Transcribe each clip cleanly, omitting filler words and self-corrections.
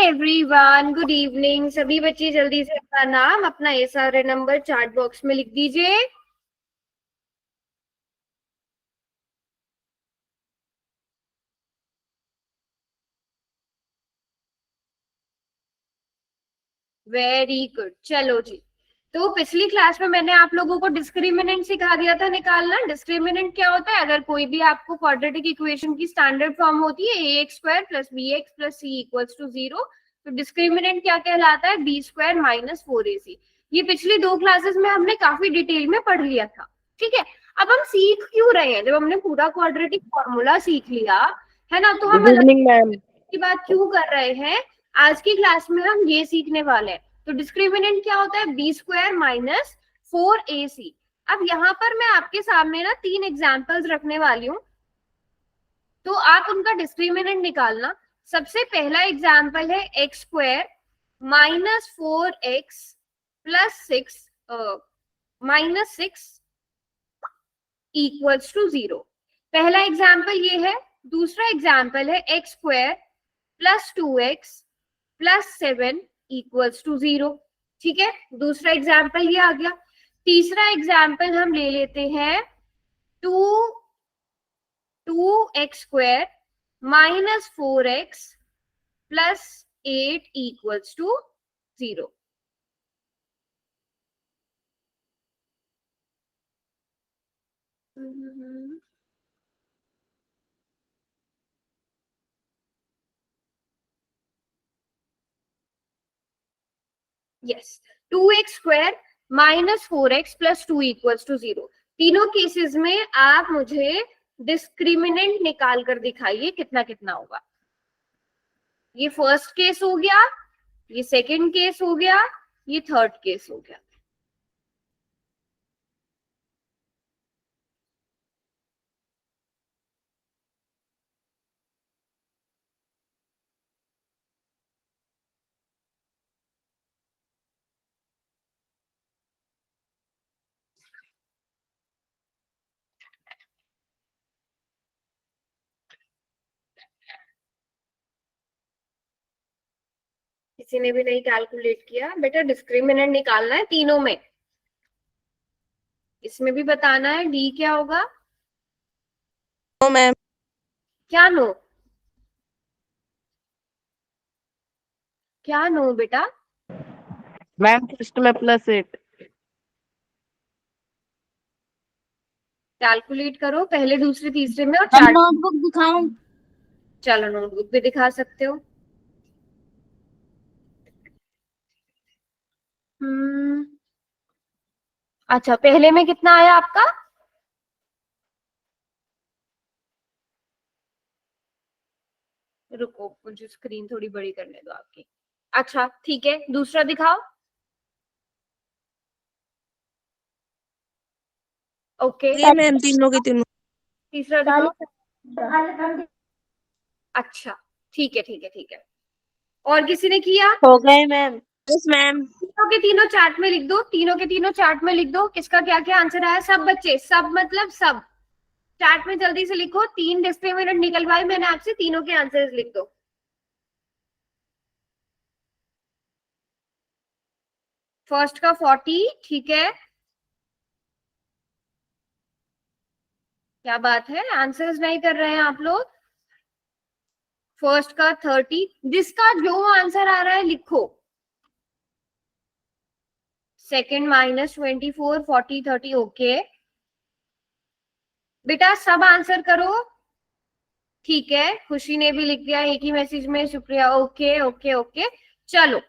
Everyone, good evening. सभी बच्चे जल्दी से अपना नाम, अपना एसआरए नंबर चैट बॉक्स में लिख दीजिए। Very good. चलो जी, तो पिछली क्लास में मैंने आप लोगों को डिस्क्रिमिनेंट सिखा दिया था निकालना। डिस्क्रिमिनेंट क्या होता है? अगर कोई भी आपको क्वाड्रेटिक इक्वेशन की स्टैंडर्ड फॉर्म होती है a x square plus b x plus c equals to 0, तो डिस्क्रिमिनेंट क्या कहलाता है? B square minus 4ac। ये पिछली दो क्लासेस में हमने काफी डिटेल में पढ़ लिया था। ठीक है, अब हम सीख क्यों रहे हैं? जब हमने पूरा क्वाड्रेटिक फॉर्मूला सीख लिया है ना, तो हम गुड इवनिंग मैम। की बात क्यों कर रहे हैं? आज की क्लास में हम ये सीखने वाले हैं। तो डिस्क्रिमिनेंट क्या होता है? B square minus 4ac। अब यहाँ पर मैं आपके सामने ना 3 एग्जाम्पल्स रखने वाली हूँ, तो आप उनका डिस्क्रिमिनेंट निकालना। सबसे पहला एग्जाम्पल है x square minus 4x plus 6 minus 6 equals to 0। पहला एग्जाम्पल ये है। दूसरा एग्जाम्पल है x square plus 2x plus 7 equals to 0। ठीक है, दूसरा एग्जाम्पल ये आ गया। तीसरा एग्जाम्पल हम ले लेते हैं 2x square minus 4x plus 8 equals to 0। Yes, 2x square minus 4x plus 2 equals to 0। तीनों केसेस में आप मुझे डिस्क्रिमिनेंट निकाल कर दिखाइए कितना कितना होगा। ये फर्स्ट केस हो गया, ये सेकंड केस हो गया, ये थर्ड केस हो गया। किसी ने भी नहीं कैलकुलेट किया? बेटा डिस्क्रिमिनेंट निकालना है तीनों में। इसमें भी बताना है डी क्या होगा। No ma'am. क्या नो? क्या नो बेटा? मैम फर्स्ट में +8। कैलकुलेट करो पहले, दूसरे, तीसरे में और चार्ट। नोटबुक दिखाऊं? चलो नोटबुक भी दिखा सकते हो। अच्छा, पहले में कितना आया आपका? रुको, मुझे स्क्रीन थोड़ी बड़ी करने दो आपकी। अच्छा ठीक है, दूसरा दिखाओ। ओके, मैम तीनों के तीनों। तीसरा दिखाओ। अच्छा ठीक है ठीक है ठीक है। और किसी ने किया? हो गए मैम। Yes ma'am. तीनों के तीनों चार्ट में लिख दो, तीनों के तीनों चार्ट में लिख दो किसका क्या क्या आंसर आया। सब बच्चे, सब मतलब सब चार्ट में जल्दी से लिखो। 3 डिस्क्रिमिनेंट निकलवाए मैंने आपसे, तीनों के आंसर्स लिख दो। फर्स्ट का 40, ठीक है, क्या बात है, आंसर्स नहीं कर रहे हैं आप लोग। फर्स्ट का 30, जिसका जो आंसर आ रहा है लिखो। सेकंड -24, 40, 30, ओके बेटा सब आंसर करो। ठीक है, खुशी ने भी लिख दिया एक ही मैसेज में, शुक्रिया। ओके ओके ओके, चलो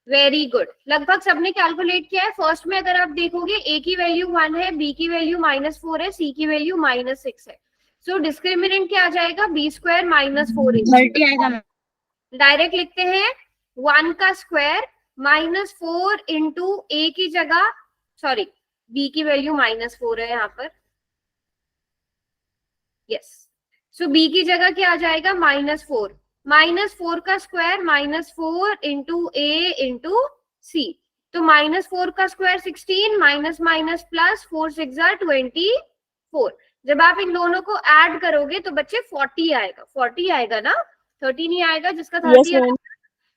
वेरी गुड। लगभग सबने कैलकुलेट किया है। फर्स्ट में अगर आप देखोगे ए की वैल्यू 1 है, बी की वैल्यू -4 है, सी की वैल्यू -6 है। सो डिस्क्रिमिनेंट क्या आ जाएगा? B square minus 4ac। 30 आएगा मैम। डायरेक्ट लिखते हैं 1 का स्क्वायर -4 इंटू ए की जगह, सॉरी बी की वैल्यू -4 है यहाँ पर। यस, सो बी की जगह क्या आ जाएगा? -4। -4 का स्क्वायर -4 इंटू ए इंटू सी। तो -4 का स्क्वायर 16, माइनस माइनस प्लस 4 6 24। जब आप इन दोनों को ऐड करोगे तो बच्चे 40 आएगा। 40 आएगा ना, 30 नहीं आएगा। जिसका 30 यस आएगा मैम।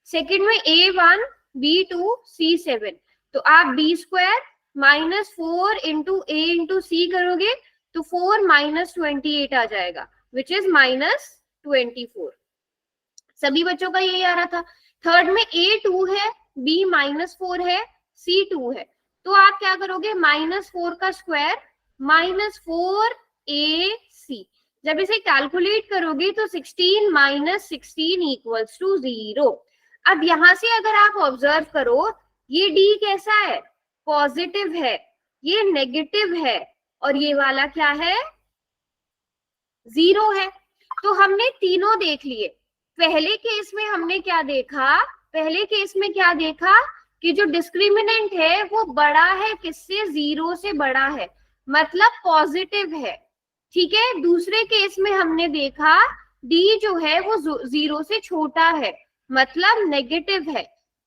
सेकंड में A1 B2 C7, तो आप B square minus 4 into A into C करोगे तो 4 माइनस 28 आ जाएगा, विच इज माइनस 24। सभी बच्चों का यही आ रहा था। थर्ड में A2 है, B माइनस 4 है, C2 है, तो आप क्या करोगे, माइनस 4 का स्क्वायर माइनस 4AC। जब इसे कैलकुलेट करोगे तो 16 माइनस 16 इक्वल्स टू 0। अब यहां से अगर आप ऑब्जर्व करो, ये D कैसा है, पॉजिटिव है, ये नेगेटिव है, और ये वाला क्या है, 0 है। तो हमने तीनों देख लिए। पहले केस में हमने क्या देखा, पहले केस में क्या देखा कि जो डिस्क्रिमिनेंट है वो बड़ा है किससे, 0 से बड़ा है, मतलब पॉजिटिव है, ठीक है। दूसरे केस में हमने देखा डी जो है वो 0 से छोटा है, मतलब नेगेटिव है।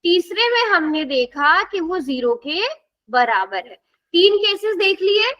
तीसरे में हमने देखा कि वो 0 के बराबर है। 3 केसेस देख लिए।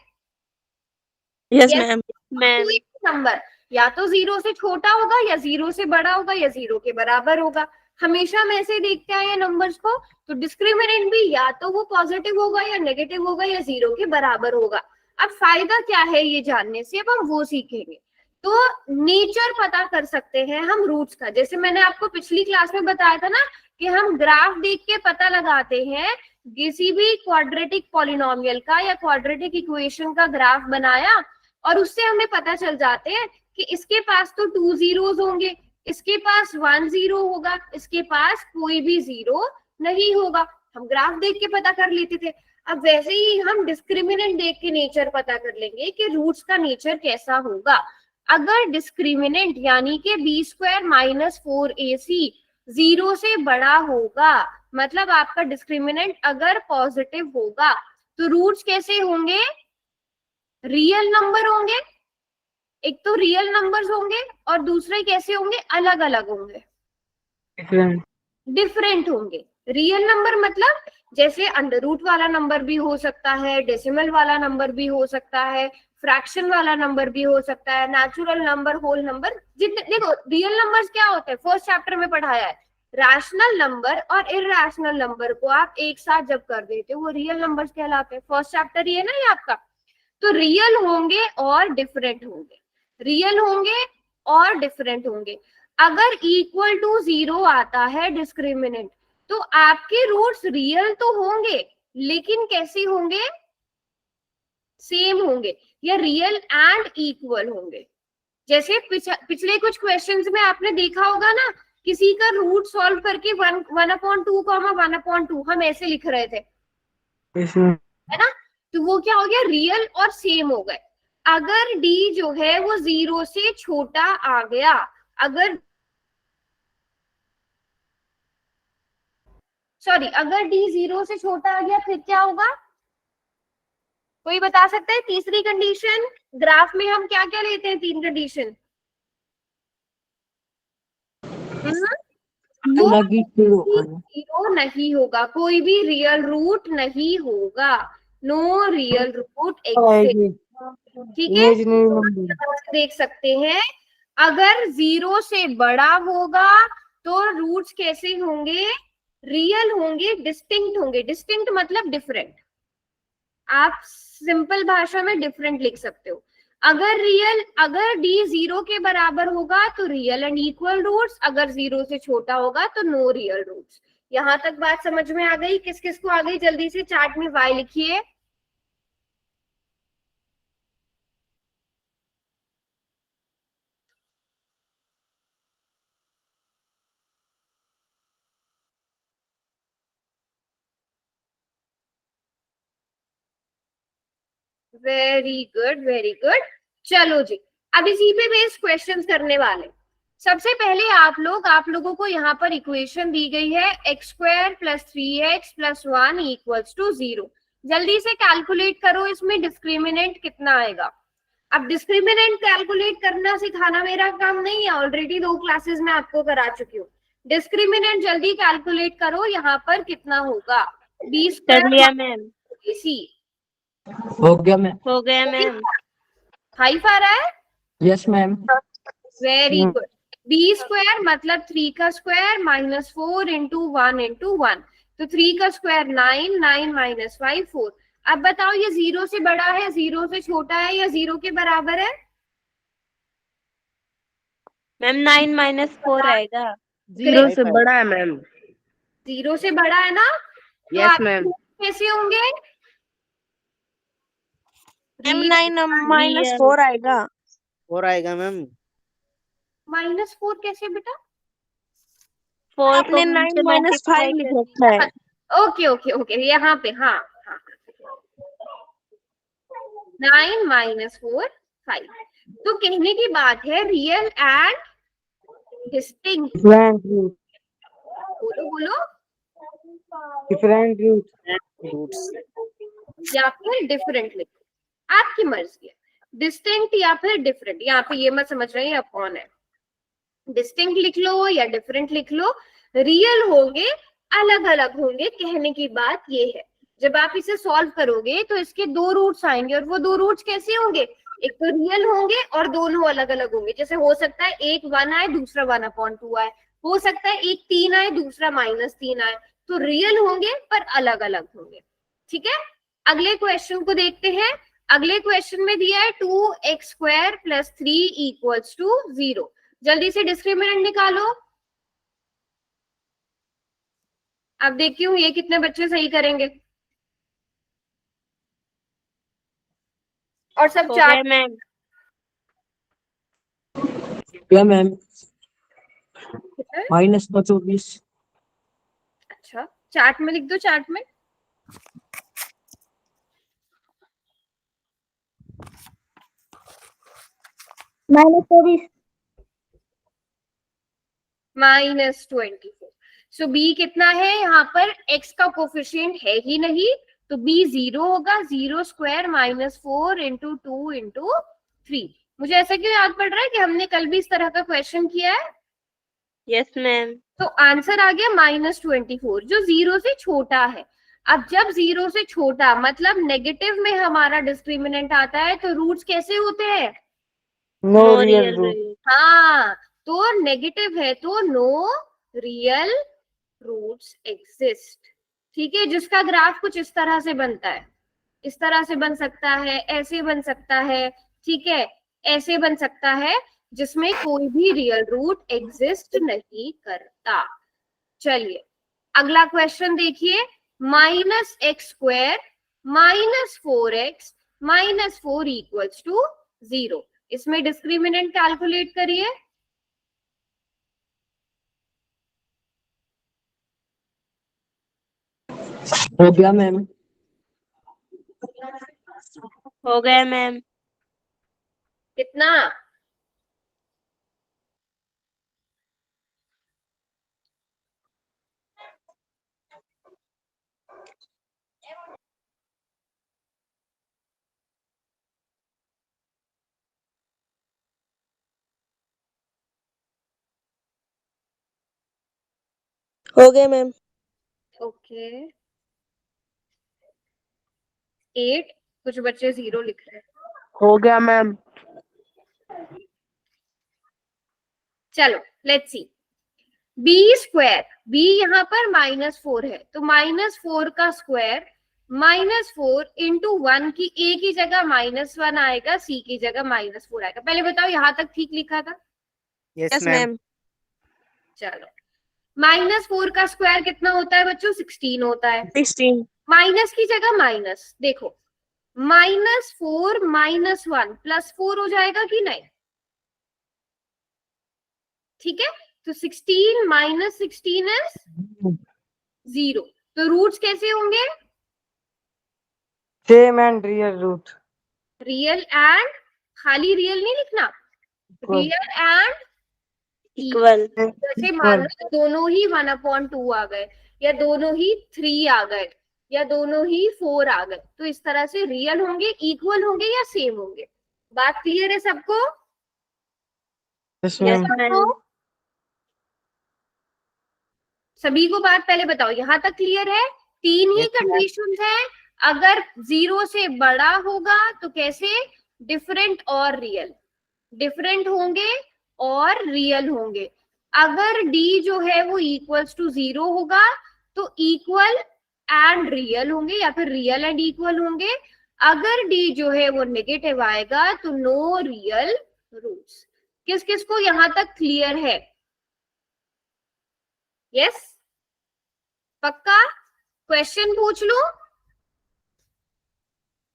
Yes Yes, ma'am. मैम कोई भी नंबर या तो 0 से छोटा होगा या 0 से बड़ा होगा या 0 के बराबर होगा। हमेशा हम ऐसे देखते आए हैं नंबर्स को। तो डिस्क्रिमिनेंट भी या तो वो पॉजिटिव होगा या नेगेटिव होगा या 0 के बराबर होगा। अब फायदा क्या है ये जानने से, अब हम वो सीखेंगे। तो नेचर पता कर सकते हैं हम रूट्स का। जैसे मैंने आपको पिछली क्लास में बताया था ना कि हम ग्राफ देख के पता लगाते हैं, किसी भी क्वाड्रेटिक पॉलिनोमियल का या क्वाड्रेटिक इक्वेशन का ग्राफ बनाया और उससे हमें पता चल जाते हैं कि इसके पास तो 2 जीरोस होंगे, इसके पास 1 जीरो होगा, इसके पास कोई भी 0 नहीं होगा। हम ग्राफ देख के पता कर लेते थे। अब वैसे ही हम डिस्क्रिमिनेंट देख के नेचर पता कर लेंगे कि रूट्स का नेचर कैसा होगा। अगर डिस्क्रिमिनेंट यानी कि बी स्क्वायर माइनस 4AC 0 से बड़ा होगा, मतलब आपका डिस्क्रिमिनेंट अगर पॉजिटिव होगा, तो रूट्स कैसे होंगे, रियल नंबर होंगे। एक तो रियल नंबर्स होंगे और दूसरे कैसे होंगे, अलग अलग होंगे, डिफरेंट होंगे। रियल नंबर मतलब जैसे अंडर रूट वाला नंबर भी हो सकता है, डेसिमल वाला नंबर भी हो सकता है, फ्रैक्शन वाला नंबर भी हो सकता है, नेचुरल नंबर, होल नंबर। जितने देखो रियल नंबर्स क्या होते हैं, फर्स्ट चैप्टर में पढ़ाया है। रैशनल नंबर और इरैशनल नंबर को आप एक साथ जब कर देते हो वो रियल नंबर्स कहलाते हैं। फर्स्ट चैप्टर ये ना ये आपका। तो रियल होंगे और डिफरेंट होंगे, रियल होंगे और डिफरेंट होंगे। अगर इक्वल टू 0 आता है डिस्क्रिमिनेंट, तो आपके रूट्स रियल तो होंगे लेकिन कैसे होंगे, सेम होंगे या रियल एंड इक्वल होंगे। जैसे पिछले कुछ क्वेश्चंस में आपने देखा होगा ना, किसी का रूट सॉल्व करके 1/2 1/2 हम ऐसे लिख रहे थे, है ना। तो वो क्या हो गया, रियल और सेम हो गए। अगर d जो है वो 0 से छोटा आ गया, अगर अगर d 0 से छोटा आ गया फिर क्या होगा, कोई बता सकता है। तीसरी कंडीशन, ग्राफ में हम क्या क्या लेते हैं, 3 कंडीशन। जीरो नहीं होगा, कोई भी रियल रूट नहीं होगा, नो रियल रूट एग्जिस्ट, ठीक है। देख सकते हैं अगर 0 से बड़ा होगा तो रूट्स कैसे होंगे, रियल होंगे, डिस्टिंक्ट होंगे। डिस्टिंक्ट मतलब डिफरेंट, आप सिंपल भाषा में डिफरेंट लिख सकते हो। अगर d 0 के बराबर होगा तो रियल एंड इक्वल रूट्स, अगर 0 से छोटा होगा तो नो रियल रूट्स। यहां तक बात समझ में आ गई, किस किस को आ गई, जल्दी से चार्ट में y लिखिए। Very good very good. चलो जी, अब इसी पे बेस्ड क्वेश्चंस करने वाले। सबसे पहले आप लोगों को यहाँ पर इक्वेशन दी गई है x² + 3x + 1 = 0। जल्दी से कैलकुलेट करो, इसमें डिस्क्रिमिनेंट कितना आएगा। अब डिस्क्रिमिनेंट कैलकुलेट करना सिखाना मेरा काम नहीं है, ऑलरेडी 2 क्लासेस में आपको करा चुकी हूँ। डिस्क्रिमिनेंट जल्दी कैलकुलेट करो, यहाँ पर कितना होगा, b² कर लिया मैम। सी हो गया मैम। हो गया मैम। हाई आ रहा है, yes ma'am. Very good. B square मतलब 3 का स्क्वायर माइनस 4 इंटू 1 इंटू 1, तो 3 का स्क्वायर 9, 9 माइनस 5 4। अब बताओ ये 0 से बड़ा है, 0 से छोटा है या 0 के बराबर है? मैम 9 - 4 आएगा। 0 से बड़ा है मैम। 0 से बड़ा है ना, तो यस आपके मैम। रूट कैसे होंगे? मैम 9 - 4 आएगा। 4 आएगा मैम। -4 कैसे बेटा? 4 आपने को 9 से - 5 मल्टीप्लाई लिख कर रखा है। ओके ओके ओके, यहाँ पे हाँ हाँ, 9 - 4 5। तो कहने की बात है real and distinct, different root, बोलो बोलो, डिफरेंट रूट, रूट्स। या फिर डिफरेंट लिखो, आपकी मर्जी है। डिस्टिंक्ट या फिर डिफरेंट, यहाँ पे ये मत समझ रहे हैं अब कौन है, डिस्टिंक्ट लिख लो या डिफरेंट लिख लो, रियल होंगे अलग अलग होंगे। कहने की बात ये है जब आप इसे सॉल्व करोगे तो इसके दो रूट्स आएंगे, और वो दो रूट्स कैसे होंगे? एक तो रियल होंगे और दोनों अलग अलग होंगे। जैसे हो सकता है एक 1 आए दूसरा 1/2 आए, हो सकता है एक 3 आए दूसरा -3 आए, तो रियल होंगे पर अलग अलग होंगे। ठीक है, अगले क्वेश्चन को देखते हैं। अगले क्वेश्चन में दिया है 2x² + 3 = 0। जल्दी से डिस्क्रिमिनेंट निकालो। अब देखती हूँ ये कितने बच्चे सही करेंगे, और सब हो गया चार्ट। मैम। क्या मैम? -24। अच्छा, चार्ट में लिख दो, चार्ट में। -24। -24। सो बी कितना है? यहाँ पर x का कोफिशिएंट है ही नहीं, तो b 0 होगा। 0² -4 इंटू 2 इंटू 3। मुझे ऐसा क्यों याद पड़ रहा है कि हमने कल भी इस तरह का क्वेश्चन किया है। Yes ma'am. तो आंसर आ गया -24, जो 0 से छोटा है। अब जब 0 से छोटा मतलब नेगेटिव में हमारा डिस्क्रिमिनेंट आता है, तो रूट्स कैसे होते हैं? No no real real root. Root. हाँ, तो नेगेटिव है तो नो रियल रूट्स एग्जिस्ट। ठीक है, जिसका ग्राफ कुछ इस तरह से बनता है, इस तरह से बन सकता है, ऐसे बन सकता है, ठीक है, ऐसे बन सकता है, जिसमें कोई भी रियल रूट एग्जिस्ट नहीं करता। चलिए अगला क्वेश्चन देखिए। -x² -4x -4 = 0। इसमें डिस्क्रिमिनेंट कैलकुलेट करिए। हो गया मैम। हो गया मैम। कितना? हो गया मैम। ओके 8, कुछ बच्चे 0 लिख रहे हैं। हो गया मैम। चलो लेट्स सी। b², b यहाँ पर -4 है, तो -4 का स्क्वायर -4 इंटू 1 की a की जगह -1 आएगा, c की जगह -4 आएगा। पहले बताओ यहाँ तक ठीक लिखा था? Yes ma'am. चलो, -4 का स्क्वायर कितना होता है बच्चों? 16 होता है। 16। माइनस की जगह माइनस, देखो -4 -1 +4 हो जाएगा कि नहीं? ठीक है, तो 16 - 16 इज 0। तो रूट्स कैसे होंगे? Same and real root. Real and, खाली रियल नहीं लिखना, रियल एंड इक्वल। जैसे मान लो दोनों ही 1/2 आ गए, या दोनों ही 3 आ गए, या दोनों ही 4 आ गए, तो इस तरह से रियल होंगे, इक्वल होंगे या सेम होंगे। बात क्लियर है सबको? Yes yes ma'am. मैम। सभी को बात पहले बताओ, यहाँ तक क्लियर है? 3 ही Yes, ma'am. कंडीशंस हैं। अगर 0 से बड़ा होगा तो कैसे? डिफरेंट और रियल। डिफरेंट होंगे और रियल होंगे। अगर डी जो है वो इक्वल्स टू 0 होगा तो इक्वल एंड रियल होंगे या फिर रियल एंड इक्वल होंगे। अगर डी जो है वो नेगेटिव आएगा तो नो रियल रूट्स। किस किस को यहां तक क्लियर है? यस, पक्का? क्वेश्चन पूछ लूं?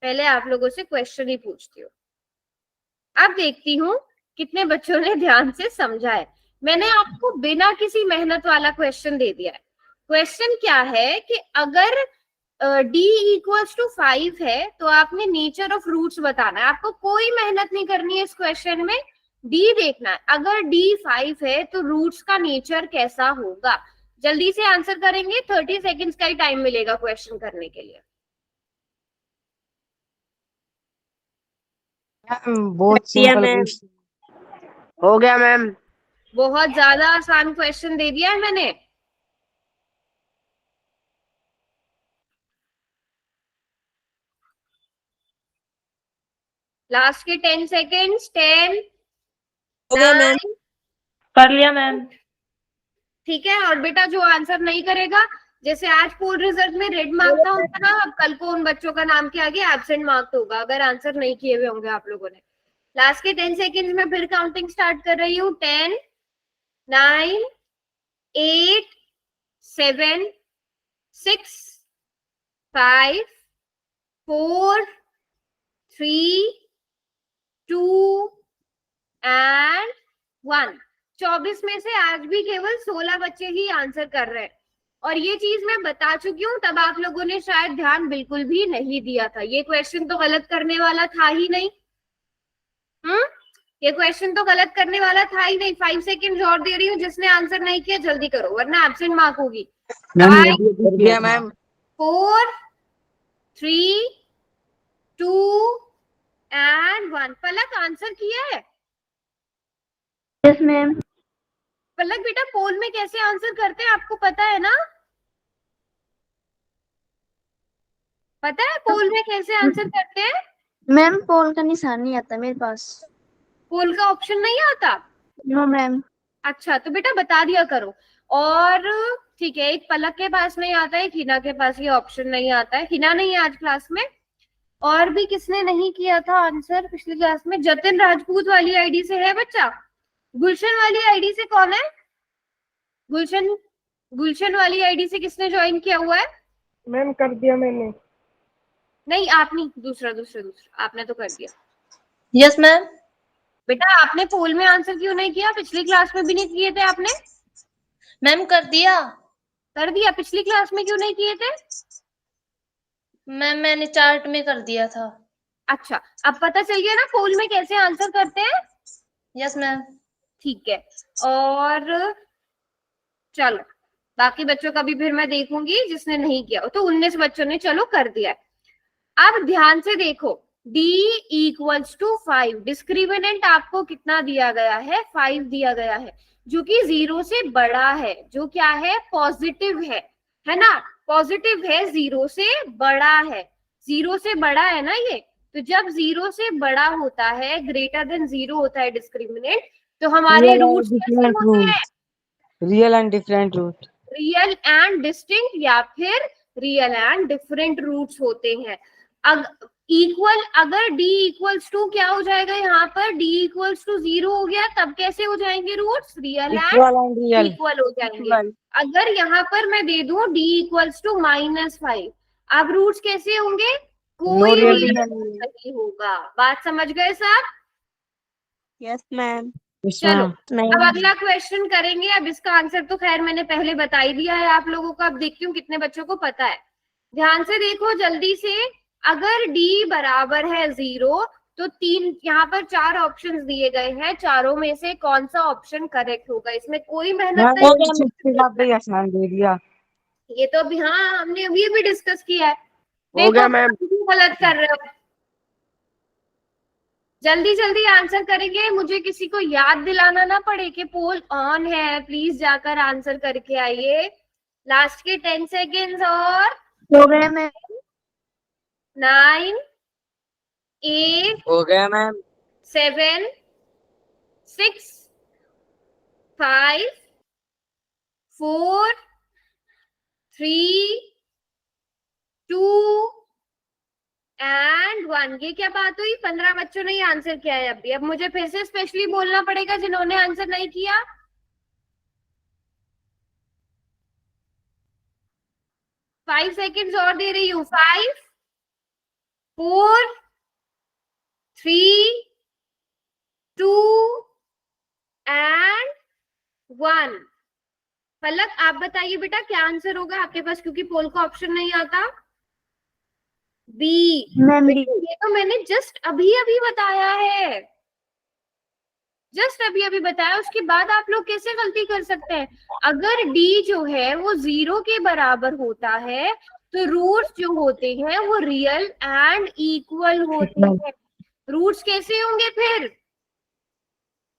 पहले आप लोगों से क्वेश्चन ही पूछती हूँ। अब देखती हूँ कितने बच्चों ने ध्यान से समझा है। मैंने आपको बिना किसी मेहनत वाला क्वेश्चन दे दिया है। क्वेश्चन क्या है कि अगर d इक्वल्स टू 5 है तो आपने नेचर ऑफ रूट्स बताना है। आपको कोई मेहनत नहीं करनी है इस क्वेश्चन में, d देखना है। अगर d 5 है तो रूट्स का नेचर कैसा होगा? जल्दी से आंसर करेंगे, 30 सेकेंड्स का ही टाइम मिलेगा क्वेश्चन करने के लिए। बहुत सिंपल मैम। क्वेश्चन। हो गया मैम। बहुत ज्यादा आसान क्वेश्चन दे दिया है मैंने। लास्ट के 10 सेकेंड्स। 10, हो गया मैम। 9। कर लिया मैम। ठीक है। और बेटा जो आंसर नहीं करेगा, जैसे आज पोल रिजल्ट में रेड मार्क था उनका नाम, अब कल को उन बच्चों का नाम के आगे एब्सेंट मार्क होगा अगर आंसर नहीं किए हुए होंगे आप लोगों ने। लास्ट के 10 सेकेंड्स में फिर काउंटिंग स्टार्ट कर रही हूँ। 10, 9, 8, 7, 6, 5, 4, 3, 2 एंड 1। 24 में से आज भी केवल 16 बच्चे ही आंसर कर रहे हैं। और ये चीज मैं बता चुकी हूँ, तब आप लोगों ने शायद ध्यान बिल्कुल भी नहीं दिया था। ये क्वेश्चन तो गलत करने वाला था ही नहीं। ये क्वेश्चन तो गलत करने वाला था ही नहीं। 5 सेकेंड और दे रही हूँ, जिसने आंसर नहीं किया जल्दी करो वरना एब्सेंट मार्क होगी। Ma'am 4, 3, 2 and 1। पलक आंसर किया है? Yes ma'am. पलक बेटा पोल में कैसे आंसर करते हैं आपको पता है ना? पता है पोल में कैसे आंसर करते हैं? मैम पोल का निशान नहीं आता मेरे पास। पोल का ऑप्शन नहीं आता? No ma'am. अच्छा तो बेटा बता दिया करो। और ठीक है, एक पलक के पास नहीं आता है, हिना के पास ये ऑप्शन नहीं आता है। हिना नहीं है आज क्लास में। और भी किसने नहीं किया था आंसर पिछली क्लास में? जतिन राजपूत वाली आईडी से है बच्चा? गुलशन वाली आईडी से कौन है? गुलशन, गुलशन वाली आईडी से किसने ज्वाइन किया हुआ है? मैम कर दिया मैंने। नहीं आप नहीं, दूसरा दूसरा दूसरा आपने तो कर दिया। Yes ma'am. बेटा आपने पोल में आंसर क्यों नहीं किया? पिछली क्लास में भी नहीं किए थे आपने? मैम कर दिया। कर दिया? पिछली क्लास में क्यों नहीं किए थे? मैम मैंने चार्ट में कर दिया था। अच्छा अब पता चल गया ना पोल में कैसे आंसर करते हैं? Yes ma'am. ठीक है। और चलो बाकी बच्चों का भी फिर मैं देखूंगी जिसने नहीं किया। तो 19 बच्चों ने चलो कर दिया। अब ध्यान से देखो, d इक्वल्स टू 5। डिस्क्रिमिनेंट आपको कितना दिया गया है? 5 दिया गया है, जो कि 0 से बड़ा है, जो क्या है? पॉजिटिव है ना? पॉजिटिव है, 0 से बड़ा है। 0 से बड़ा है ना ये? तो जब 0 से बड़ा होता है, ग्रेटर देन 0 होता है डिस्क्रिमिनेंट, तो हमारे रूट्स कैसे होते हैं? Real and different root. Real and distinct या फिर रियल एंड डिफरेंट रूट्स होते हैं। इक्वल, अगर d इक्वल्स टू क्या हो जाएगा यहाँ पर? d इक्वल्स टू 0 हो गया, तब कैसे हो जाएंगे roots? Real and real. Equal हो जाएंगे। अगर यहाँ पर मैं दे दूं d इक्वल्स टू -5, अब रूट्स कैसे होंगे? कोई real भी नहीं होगा। बात समझ गए साहब? Yes ma'am. चलो अब अगला क्वेश्चन करेंगे। अब इसका आंसर तो खैर मैंने पहले बता ही दिया है आप लोगों को। अब देखती हूँ कितने बच्चों को पता है। ध्यान से देखो जल्दी से। अगर d बराबर है 0 तो 3, यहाँ पर 4 ऑप्शंस दिए गए हैं, चारों में से कौन सा ऑप्शन करेक्ट होगा? इसमें कोई मेहनत नहीं। आसान दे दिया। ये तो अभी हाँ हमने अभी भी डिस्कस किया है। हो गया देखो मैम। गलत कर रहे हो। जल्दी जल्दी आंसर करेंगे, मुझे किसी को याद दिलाना ना पड़े कि पोल ऑन है। प्लीज जाकर आंसर करके आइए। लास्ट के 10 सेकेंड्स। और हो गया मैम। 9, 8, हो गया मैम। 7, 6, 5 4 3 2 एंड 1। ये क्या बात हुई, 15 बच्चों ने आंसर किया है अभी। अब मुझे फिर से स्पेशली बोलना पड़ेगा जिन्होंने आंसर नहीं किया। 5 सेकेंड्स और दे रही हूँ। 5 4 3 2 एंड 1। पलक आप बताइए बेटा क्या आंसर होगा आपके पास, क्योंकि पोल का ऑप्शन नहीं आता। बी। Ma'am D. ये तो मैंने जस्ट अभी अभी बताया है, जस्ट अभी अभी बताया, उसके बाद आप लोग कैसे गलती कर सकते हैं। अगर डी जो है वो 0 के बराबर होता है तो रूट्स जो होते हैं वो रियल एंड इक्वल होते हैं। रूट्स कैसे होंगे फिर,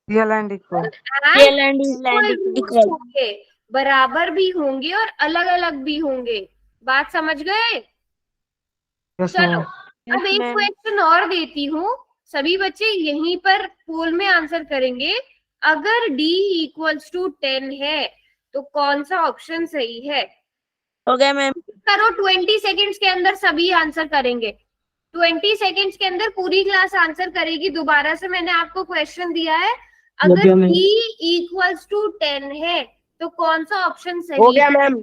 real and equal. Real and equal होंगे, बराबर भी होंगे और अलग अलग भी होंगे। बात समझ गए। यस चलो मैम। अब एक क्वेश्चन और देती हूँ, सभी बच्चे यहीं पर पोल में आंसर करेंगे। अगर d इक्वल्स टू 10 है तो कौन सा ऑप्शन सही है। हो गया मैम। करो 20 सेकेंड्स के अंदर सभी आंसर करेंगे। 20 सेकेंड्स के अंदर पूरी क्लास आंसर करेगी। दोबारा से मैंने आपको क्वेश्चन दिया है, अगर d इक्वल्स टू 10 है तो कौन सा ऑप्शन हो सही गया है। मैम।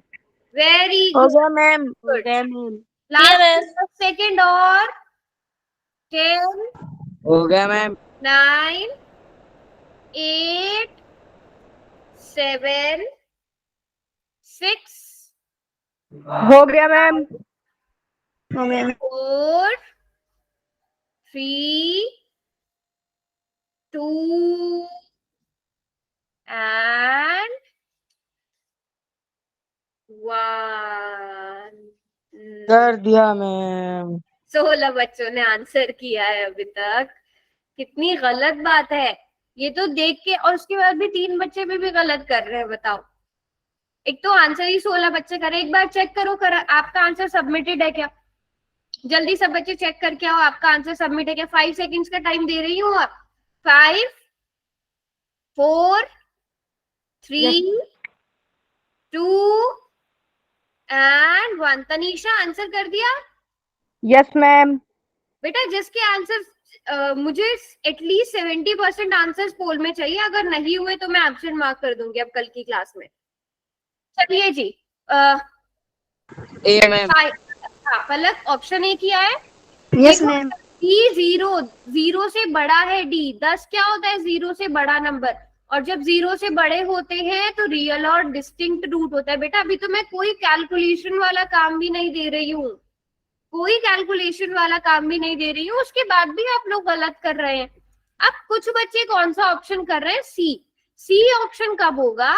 वेरी हो गुड। गया मैम। हो गया मैम। लास्ट सेकेंड और 10 हो गया मैम। 9 8 7 6 हो गया मैम। हो गया। 4 3 2 and 1। कर दिया मैम। 16 बच्चों ने आंसर किया है अभी तक। कितनी गलत बात है ये तो देख के, और उसके बाद भी 3 बच्चे भी गलत कर रहे हैं। बताओ, एक तो आंसर ही 16 बच्चे कर रहे हैं। एक बार चेक करो आपका आंसर सबमिटेड है क्या। जल्दी सब बच्चे चेक करके आओ आपका आंसर सबमिट है क्या। 5 सेकेंड्स का टाइम दे रही हूँ। 5 4 3 2 एंड 1। तनीषा आंसर कर दिया। Yes ma'am. बेटा जिसके आंसर मुझे एटलीस्ट 70% आंसर्स पोल में चाहिए। अगर नहीं हुए तो मैं एब्सेंट मार्क कर दूंगी अब कल की क्लास में। चलिए जी। ए मैम। हाँ पलक ऑप्शन ए किया है। Yes ma'am. डी 0 से बड़ा है। डी 10 क्या होता है, 0 से बड़ा नंबर। और जब 0 से बड़े होते हैं तो रियल और डिस्टिंक्ट रूट होता है। बेटा अभी तो मैं कोई कैलकुलेशन वाला काम भी नहीं दे रही हूँ, कोई कैलकुलेशन वाला काम भी नहीं दे रही हूँ, उसके बाद भी आप लोग गलत कर रहे हैं। अब कुछ बच्चे कौन सा ऑप्शन कर रहे हैं, सी ऑप्शन कब होगा,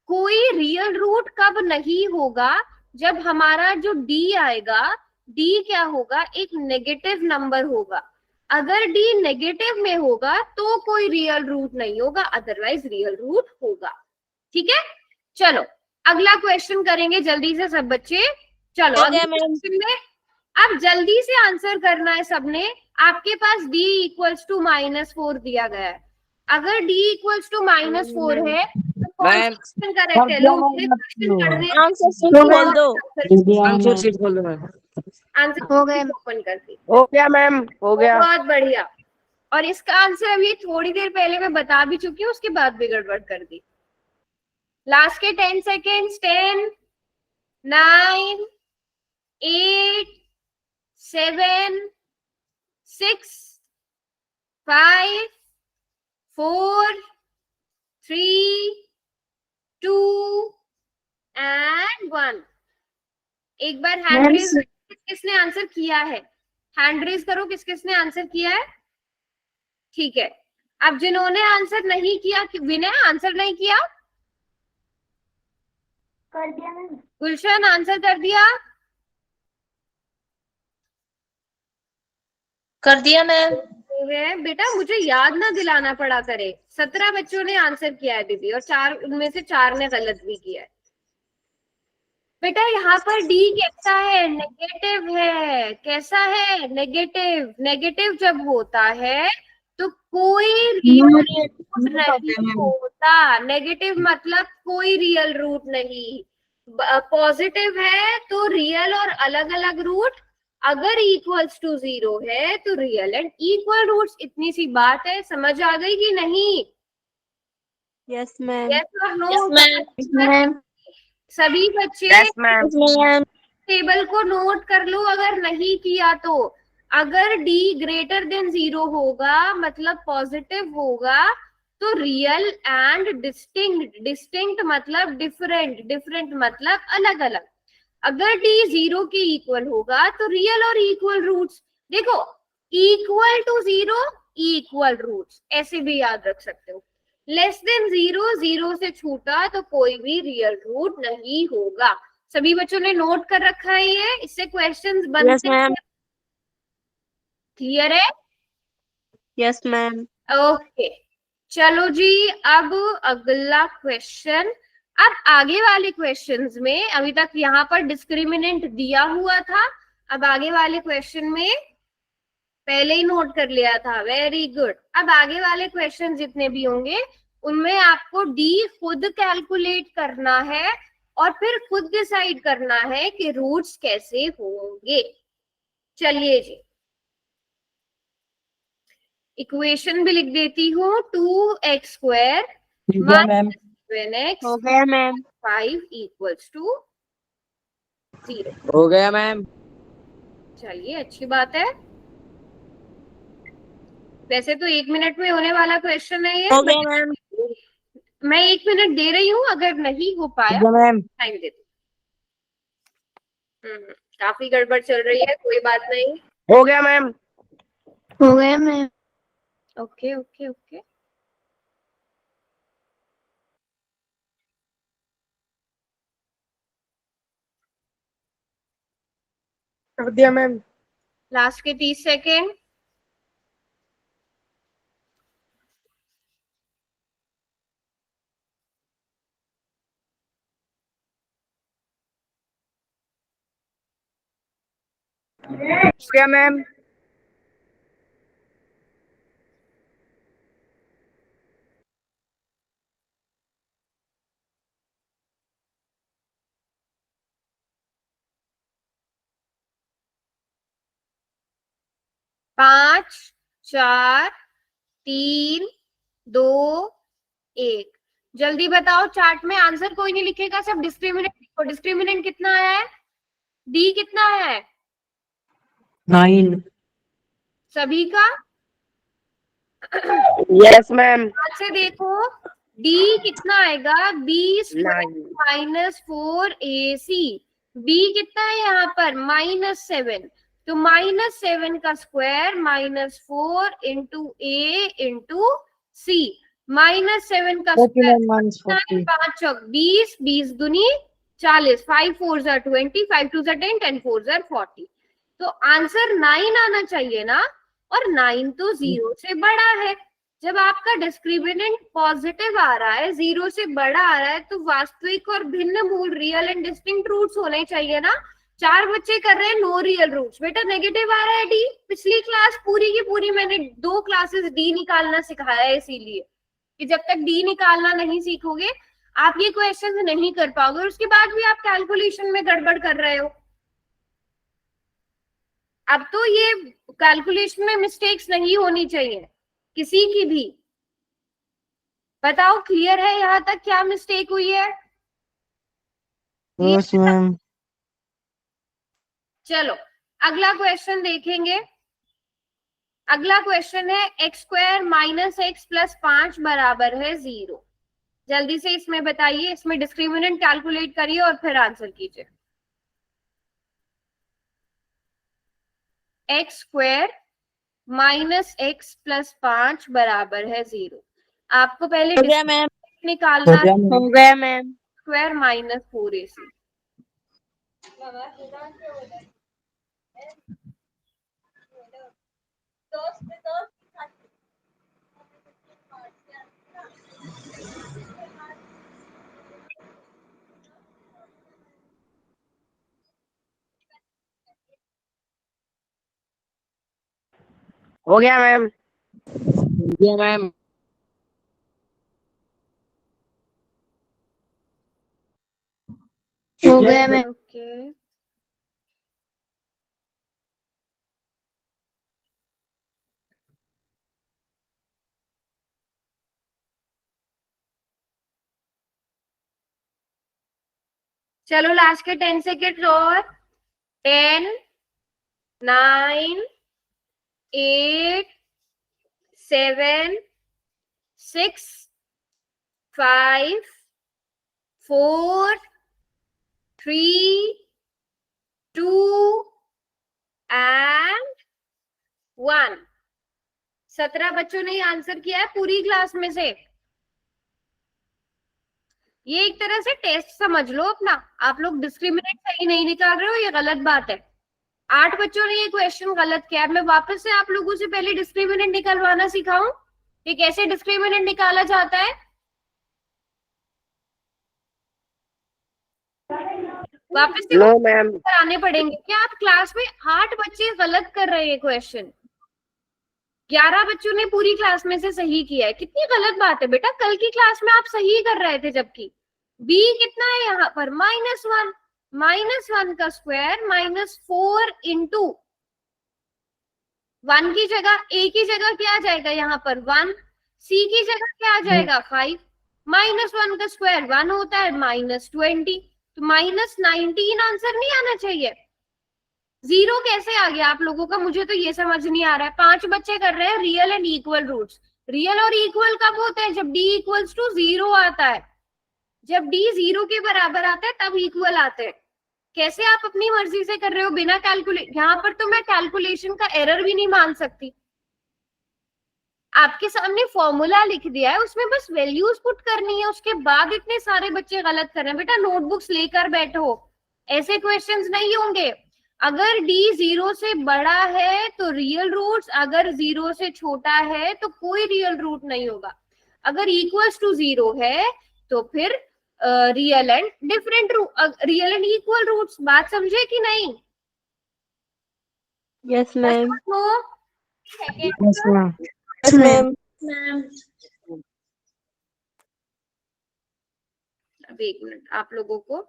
कोई रियल रूट कब नहीं होगा, जब हमारा जो डी आएगा, डी क्या होगा, एक नेगेटिव नंबर होगा। अगर डी नेगेटिव में होगा तो कोई रियल रूट नहीं होगा, अदरवाइज रियल रूट होगा। ठीक है, चलो अगला क्वेश्चन करेंगे जल्दी से सब बच्चे। चलो हो अगले गया मैम। क्वेश्चन में अब जल्दी से आंसर करना है सबने। आपके पास d इक्वल्स टू -4 दिया गया है। अगर d इक्वल्स टू -4 है तो कौन सा ऑप्शन करेक्ट है। लो मुझे क्वेश्चन पढ़ने आंसर शीट खोल दो। आंसर शीट खोल दो मैम। आंसर हो गया। ओपन कर दी। हो गया मैम। हो गया। बहुत बढ़िया। और इसका आंसर अभी थोड़ी देर पहले मैं बता भी चुकी हूँ, उसके बाद भी गड़बड़ कर दी। लास्ट के 10 सेकेंड्स। 10 9 8 7 6 5 4 3 2 एंड 1। एक बार हैंड रेज किसने आंसर किया है, हैंड रेज करो किस किसने आंसर किया है। ठीक है, अब जिन्होंने आंसर नहीं किया, विनय आंसर नहीं किया, कर दिया मैम। गुलशन आंसर कर दिया, कर दिया मैम। है बेटा मुझे याद ना दिलाना पड़ा करे। 17 बच्चों ने आंसर किया है दीदी, और 4 उनमें से 4 ने गलत भी किया है। बेटा यहाँ पर डी कैसा है, नेगेटिव है। कैसा है, नेगेटिव। नेगेटिव जब होता है तो कोई रियल रूट नहीं होता नहीं मैम। होता। नेगेटिव मतलब कोई रियल रूट नहीं। पॉजिटिव है तो रियल और अलग अलग रूट, अगर इक्वल्स टू 0 है तो रियल एंड इक्वल रूट्स। इतनी सी बात है, समझ आ गई कि नहीं? Yes ma'am. यस और no? Yes ma'am. Yes ma'am. सभी बच्चे yes ma'am. Yes ma'am. Table को नोट कर लो अगर नहीं किया तो। अगर d ग्रेटर देन 0 होगा मतलब पॉजिटिव होगा, तो रियल एंड डिस्टिंक्ट। डिस्टिंक्ट मतलब डिफरेंट, डिफरेंट मतलब अलग अलग। अगर d 0 के इक्वल होगा तो रियल और इक्वल रूट्स। देखो, इक्वल टू 0 इक्वल रूट्स, ऐसे भी याद रख सकते हो। लेस देन 0, 0 से छूटा तो कोई भी रियल रूट नहीं होगा। सभी बच्चों ने नोट कर रखा है ये? इससे क्वेश्चंस यस बनते मैम। हैं। क्लियर है? Yes ma'am. ओके, चलो जी। अब अगला क्वेश्चन। अब आगे वाले क्वेश्चंस में, अभी तक यहाँ पर डिस्क्रिमिनेंट दिया हुआ था, अब आगे वाले क्वेश्चन में पहले ही नोट कर लिया था। Very good. अब आगे वाले क्वेश्चन जितने भी होंगे उनमें आपको डी खुद कैलकुलेट करना है और फिर खुद डिसाइड करना है कि रूट्स कैसे होंगे। चलिए जी, इक्वेशन भी लिख देती हूँ। 2x² ठीक है मैम। -7x हो गया मैम। 5 equals to 0। हो गया मैम। चलिए, अच्छी बात है। वैसे तो 1 मिनट में होने वाला क्वेश्चन है ये। हो गया मैम। मैं 1 मिनट दे रही हूँ, अगर नहीं हो पाया ठीक है मैम। टाइम दे दो। काफी गड़बड़ चल रही है, कोई बात नहीं। हो गया मैम। हो गया मैम। Okay okay okay. कर दिया मैम। लास्ट के 30 सेकेंड। हो गया मैम। पांच, चार, 3, 2, 1। जल्दी बताओ, चार्ट में आंसर कोई नहीं लिखेगा, सब डिस्क्रिमिनेंट लिखो। डिस्क्रिमिनेंट कितना है? डी कितना है 9। सभी का? Yes ma'am. ध्यान से देखो, डी कितना आएगा? B square 9। -4ac। बी कितना है यहाँ पर? -7। तो -7 का स्क्वायर -4 इंटू ए इंटू सी। -7 का ओके स्क्वायर मैम। 40। 5 चौक 20, 20 दूनी 40, 5 4 20, 5 2 10, 10 4 40। तो आंसर 9 आना चाहिए ना, और 9 तो 0 से बड़ा है। जब आपका डिस्क्रिमिनेंट पॉजिटिव आ रहा है, 0 से बड़ा आ रहा है, तो वास्तविक और भिन्न मूल, रियल एंड डिस्टिंक्ट रूट्स होने चाहिए ना। 4 बच्चे कर रहे हैं नो रियल रूट्स। बेटा नेगेटिव आ रहा है डी। पिछली क्लास पूरी की पूरी मैंने 2 क्लासेस डी निकालना सिखाया है, इसीलिए कि जब तक डी निकालना नहीं सीखोगे आप ये क्वेश्चन नहीं कर पाओगे, और उसके बाद भी आप कैलकुलेशन में गड़बड़ कर रहे हो। अब तो ये कैलकुलेशन में मिस्टेक्स नहीं होनी चाहिए किसी की भी। बताओ, क्लियर है यहाँ तक? क्या मिस्टेक हुई है? Yes ma'am. चलो अगला क्वेश्चन देखेंगे। अगला क्वेश्चन है x² - x + 5 बराबर है 0। जल्दी से इसमें बताइए, इसमें डिस्क्रिमिनेंट कैलकुलेट करिए और फिर आंसर कीजिए। x² - x + 5 बराबर है 0। आपको पहले हो गया मैम। निकालना है। मैम। हो गया मैम। Square -4ac। हो गया मैम। दिया मैम। हो गया मैम। ओके, चलो लास्ट के 10 सेकेंड और। 10, 9, 8, 7, 6, 5, 4, 3, 2 and 1। 17 बच्चों ने आंसर किया है पूरी क्लास में से। ये एक तरह से टेस्ट समझ लो अपना। आप लोग डिस्क्रिमिनेंट सही नहीं निकाल रहे हो, ये गलत बात है। 8 बच्चों ने ये क्वेश्चन गलत किया है। मैं वापस से आप लोगों से पहले डिस्क्रिमिनेंट निकलवाना सिखाऊं कि कैसे डिस्क्रिमिनेंट निकाला जाता है। वापस से नो मैम। कराने पड़ेंगे क्या? आप क्लास में 8 बच्चे गलत कर रहे हैं क्वेश्चन, 11 बच्चों ने पूरी क्लास में से सही किया है। कितनी गलत बात है बेटा। कल की क्लास में आप सही कर रहे थे, जबकि बी कितना है यहाँ पर -1। -1 का स्क्वायर -4 इंटू 1 की जगह, ए की जगह क्या आ जाएगा यहाँ पर 1, सी की जगह क्या आ जाएगा 5। -1 का स्क्वायर 1 होता है, -20, तो -19 आंसर नहीं आना चाहिए। 0 कैसे आ गया आप लोगों का? मुझे तो ये समझ नहीं आ रहा है। 5 बच्चे कर रहे हैं real and equal roots. Real और इक्वल कब होता है? जब d इक्वल्स टू 0 आता है। जब d 0 के बराबर आता है तब इक्वल आते हैं। कैसे आप अपनी मर्जी से कर रहे हो बिना कैलकुलेट? यहाँ पर तो मैं कैलकुलेशन का एरर भी नहीं मान सकती। आपके सामने फॉर्मूला लिख दिया है, उसमें बस वैल्यूज पुट करनी है। उसके बाद इतने सारे बच्चे गलत कर रहे हैं। बेटा नोटबुक्स लेकर बैठो, ऐसे क्वेश्चंस नहीं होंगे। अगर d 0 से बड़ा है तो रियल रूट्स, अगर 0 से छोटा है तो कोई रियल रूट नहीं होगा। अगर इक्वल्स टू 0 है तो फिर real and different real and equal roots. बात समझे कि नहीं? Yes ma'am. Yes ma'am. Yes ma'am. अब 1 मिनट आप लोगों को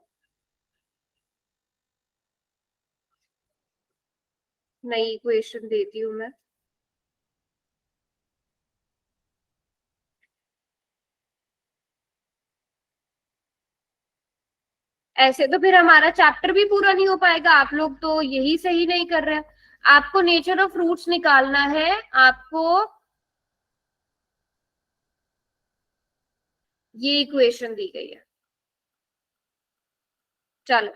नई इक्वेशन देती हूँ मैं। ऐसे तो फिर हमारा चैप्टर भी पूरा नहीं हो पाएगा। आप लोग तो यही सही नहीं कर रहे हैं। आपको नेचर ऑफ फ्रूट्स निकालना है। आपको ये इक्वेशन दी गई है। चलो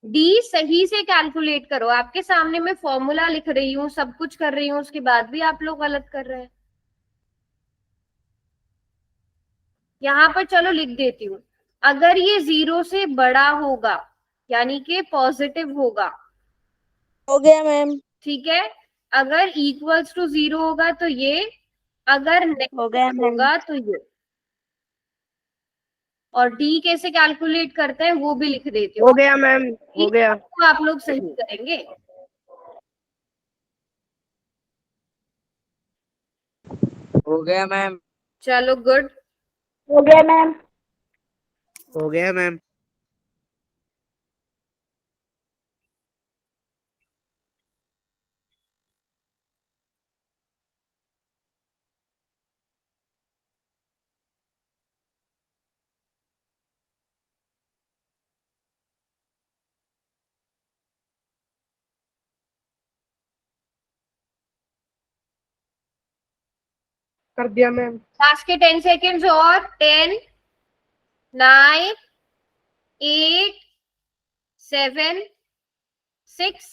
डी सही से कैलकुलेट करो। आपके सामने मैं फॉर्मूला लिख रही हूँ, सब कुछ कर रही हूँ, उसके बाद भी आप लोग गलत कर रहे हैं। यहाँ पर चलो लिख देती हूँ। अगर ये 0 से बड़ा होगा यानी कि पॉजिटिव होगा, हो गया मैम। ठीक है। अगर इक्वल्स टू 0 होगा तो ये, अगर हो गया नेगेटिव मैम। होगा तो ये। और डी कैसे कैलकुलेट करते हैं वो भी लिख देती हूँ। हो गया मैम। हो गया। तो आप लोग सही करेंगे। हो गया मैम। चलो गुड। हो गया मैम। हो गया मैम। कर दिया मैम। लास्ट के 10 सेकेंड्स और। 10, 9, 8, 7, 6,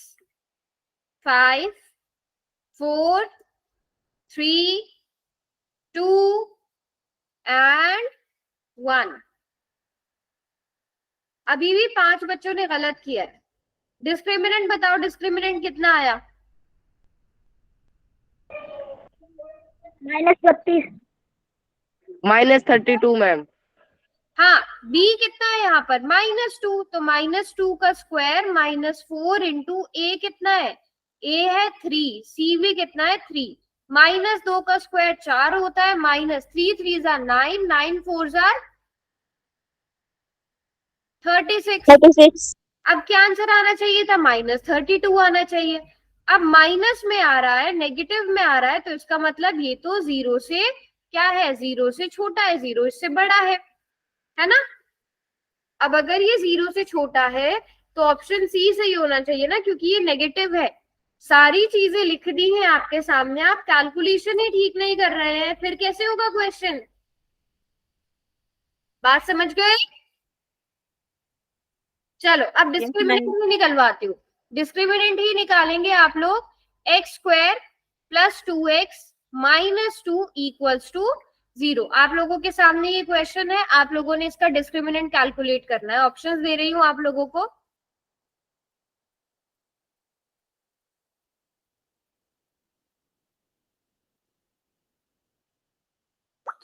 5, 4, 3, 2 एंड 1। अभी भी 5 बच्चों ने गलत किया है। डिस्क्रिमिनेंट बताओ, डिस्क्रिमिनेंट कितना आया? -32। -32 मैम। हाँ, b कितना है यहाँ पर -2, तो -2 का स्क्वायर -4 इंटू a कितना है, a है 3, c भी कितना है 3, -2 का स्क्वायर 4 होता है, -3 3 9, 9 4 36। 36. अब क्या आंसर आना चाहिए था, -32 आना चाहिए। अब माइनस में आ रहा है, नेगेटिव में आ रहा है, तो इसका मतलब ये तो जीरो से क्या है, जीरो से छोटा है, जीरो इससे बड़ा है ना। अब अगर ये जीरो से छोटा है तो ऑप्शन सी सही होना चाहिए ना, क्योंकि ये नेगेटिव है। सारी चीजें लिख दी हैं आपके सामने, आप कैलकुलेशन ही ठीक नहीं कर रहे हैं, फिर कैसे होगा क्वेश्चन। बात समझ गए। चलो अब Yes, डिस्क्रिमिनेंट ma'am. ही निकलवाती हूँ। डिस्क्रिमिनेंट ही निकालेंगे आप लोग। X square plus 2x minus 2 equals to 0। आप लोगों के सामने ये क्वेश्चन है, आप लोगों ने इसका डिस्क्रिमिनेंट कैलकुलेट करना है। ऑप्शंस दे रही हूँ आप लोगों को।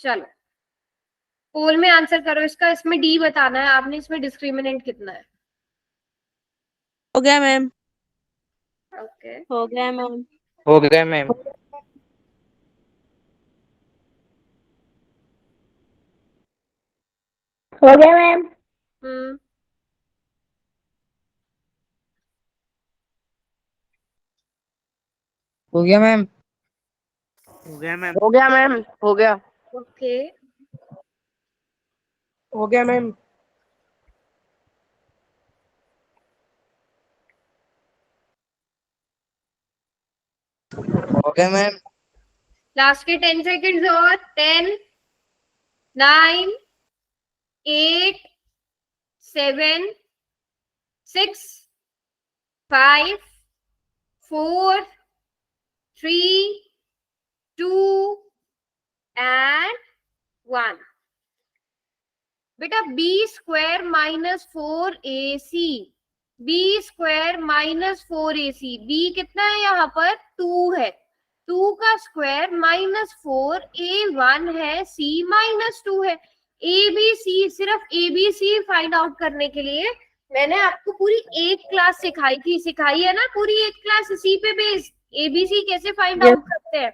चलो पोल में आंसर करो इसका। इसमें डी बताना है आपने, इसमें डिस्क्रिमिनेंट कितना है। हो गया मैम. ओके हो गया मैम. हो गया मैम। हो गया मैम. हम्म हो गया मैम। हो गया मैम. हो गया मैम. हो गया. ओके हो गया मैम. हो गया मैम। लास्ट के 10 सेकेंड्स और 10 9 8 7 6 5 4 3 2 and 1। बेटा B square -4ac, B square -4ac, B कितना है यहाँ पर 2 है, 2 का स्क्वायर -4, a1 है, c -2 है। ए बी सी, सिर्फ A B C find out करने के लिए मैंने आपको पूरी एक क्लास सिखाई है ना, पूरी एक क्लास इसी पे बेस्ड एबीसी कैसे फाइंड Yes. आउट करते हैं।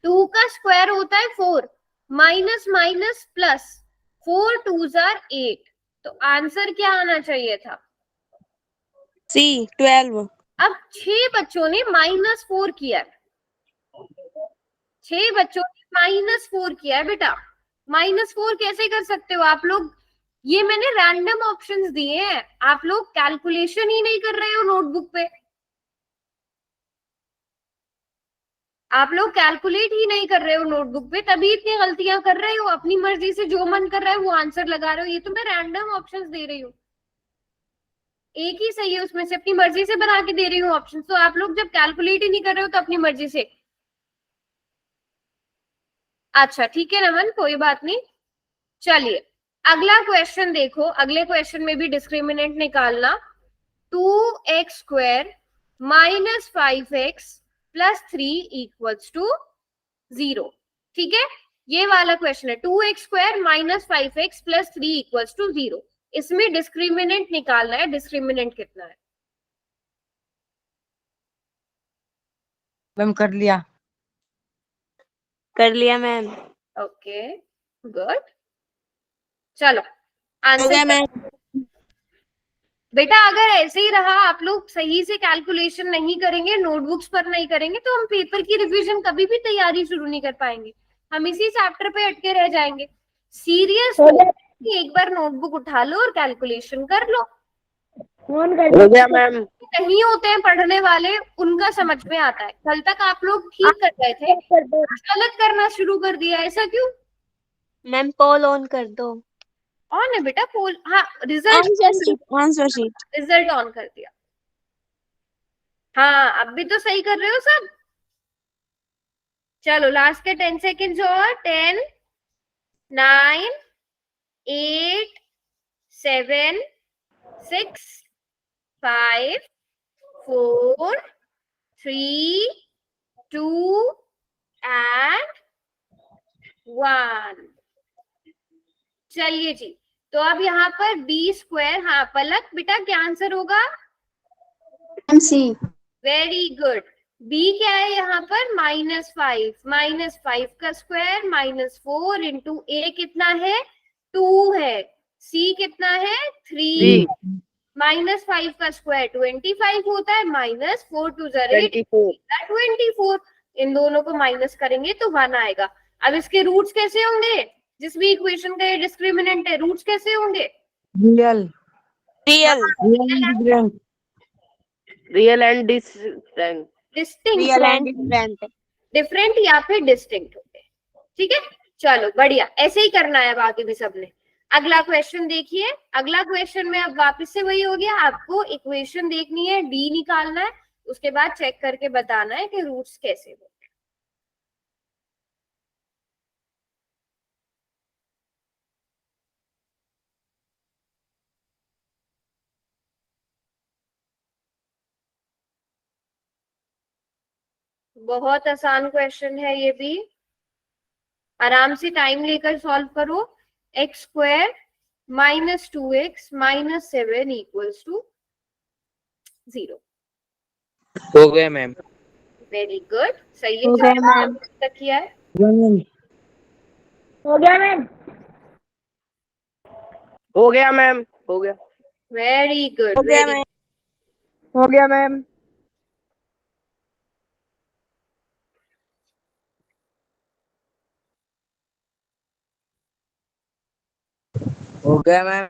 2 का स्क्वायर होता है 4, माइनस माइनस प्लस, 4 2 8। तो आंसर क्या आना चाहिए था। C 12. अब 6 बच्चों ने -4 किया, 6 बच्चों ने -4 किया है बेटा। -4 कैसे कर सकते हो आप लोग, ये मैंने रैंडम ऑप्शंस दिए हैं, आप लोग कैलकुलेशन ही नहीं कर रहे हो नोटबुक पे, आप लोग कैलकुलेट ही नहीं कर रहे हो नोटबुक पे, तभी इतनी गलतियां कर रहे हो। अपनी मर्जी से जो मन कर रहा है वो आंसर लगा रहे हो। ये तो मैं रैंडम ऑप्शंस दे रही हूँ, एक ही सही है उसमें से, अपनी मर्जी से बना के दे रही हूँ ऑप्शन। तो आप लोग जब कैलकुलेट ही नहीं कर रहे हो तो अपनी मर्जी से। अच्छा ठीक है नमन, कोई बात नहीं। चलिए अगला क्वेश्चन देखो, अगले क्वेश्चन में भी डिस्क्रिमिनेंट निकालना। 2x² -5x + 3 equals to 0। ठीक है, ये वाला क्वेश्चन है, 2x² -5x + 3 इक्वल्स टू 0। इसमें डिस्क्रिमिनेंट निकालना है, डिस्क्रिमिनेंट कितना है। मैम कर लिया। कर लिया मैम. Okay good. चलो हो आंसर गया मैम. बेटा अगर ऐसे ही रहा, आप लोग सही से कैलकुलेशन नहीं करेंगे, नोटबुक्स पर नहीं करेंगे, तो हम पेपर की रिवीजन कभी भी तैयारी शुरू नहीं कर पाएंगे, हम इसी चैप्टर पे अटके रह जाएंगे। सीरियस हो हो गया. कि एक बार नोटबुक उठा लो और कैलकुलेशन कर लो। फोन कर. हो गया मैम. नहीं होते हैं पढ़ने वाले, उनका समझ में आता है। कल तक आप लोग ठीक कर रहे थे, कर दो. गलत करना शुरू कर दिया, ऐसा क्यों। मैम पोल ऑन कर दो. ऑन है बेटा पोल, हाँ result, answer sheet. Answer sheet. Result on कर दिया। हाँ अब भी तो सही कर रहे हो सब। चलो लास्ट के 10 सेकेंड्स और, 10 9 8 7 6 5 4 3 2 and 1। चलिए जी, तो अब यहाँ पर बी स्क्वायर, हाँ पलक बेटा क्या आंसर होगा? सी। Very good. बी क्या है यहाँ पर? -5, -5 का स्क्वायर -4 इंटू ए कितना है? 2 है। सी कितना है? 3। -5 का स्क्वायर 25 होता है, -4 2 8 24। इन दोनों को माइनस करेंगे तो 1 आएगा। अब इसके रूट्स कैसे होंगे? जिस भी इक्वेशन का ये डिस्क्रिमिनेंट है, रूट्स कैसे होंगे? Real real real and distinct. Distinct, different या फिर डिस्टिंक्ट होंगे। ठीक है, चलो बढ़िया, ऐसे ही करना है अब आगे भी सबने। अगला क्वेश्चन देखिए। अगला क्वेश्चन में अब वापस से वही हो गया, आपको इक्वेशन देखनी है, डी निकालना है, उसके बाद चेक करके बताना है कि रूट्स कैसे हो। बहुत आसान क्वेश्चन है ये भी, आराम से टाइम लेकर सॉल्व करो। X square -2x -7 equals to 0। हो गया मैम। वेरी गुड, सही है। हो गया मैम। तक किया है। हो गया मैम। हो गया मैम, हो गया। वेरी गुड, हो गया वेरी मैम। हो गया मैम। हो गया मैम।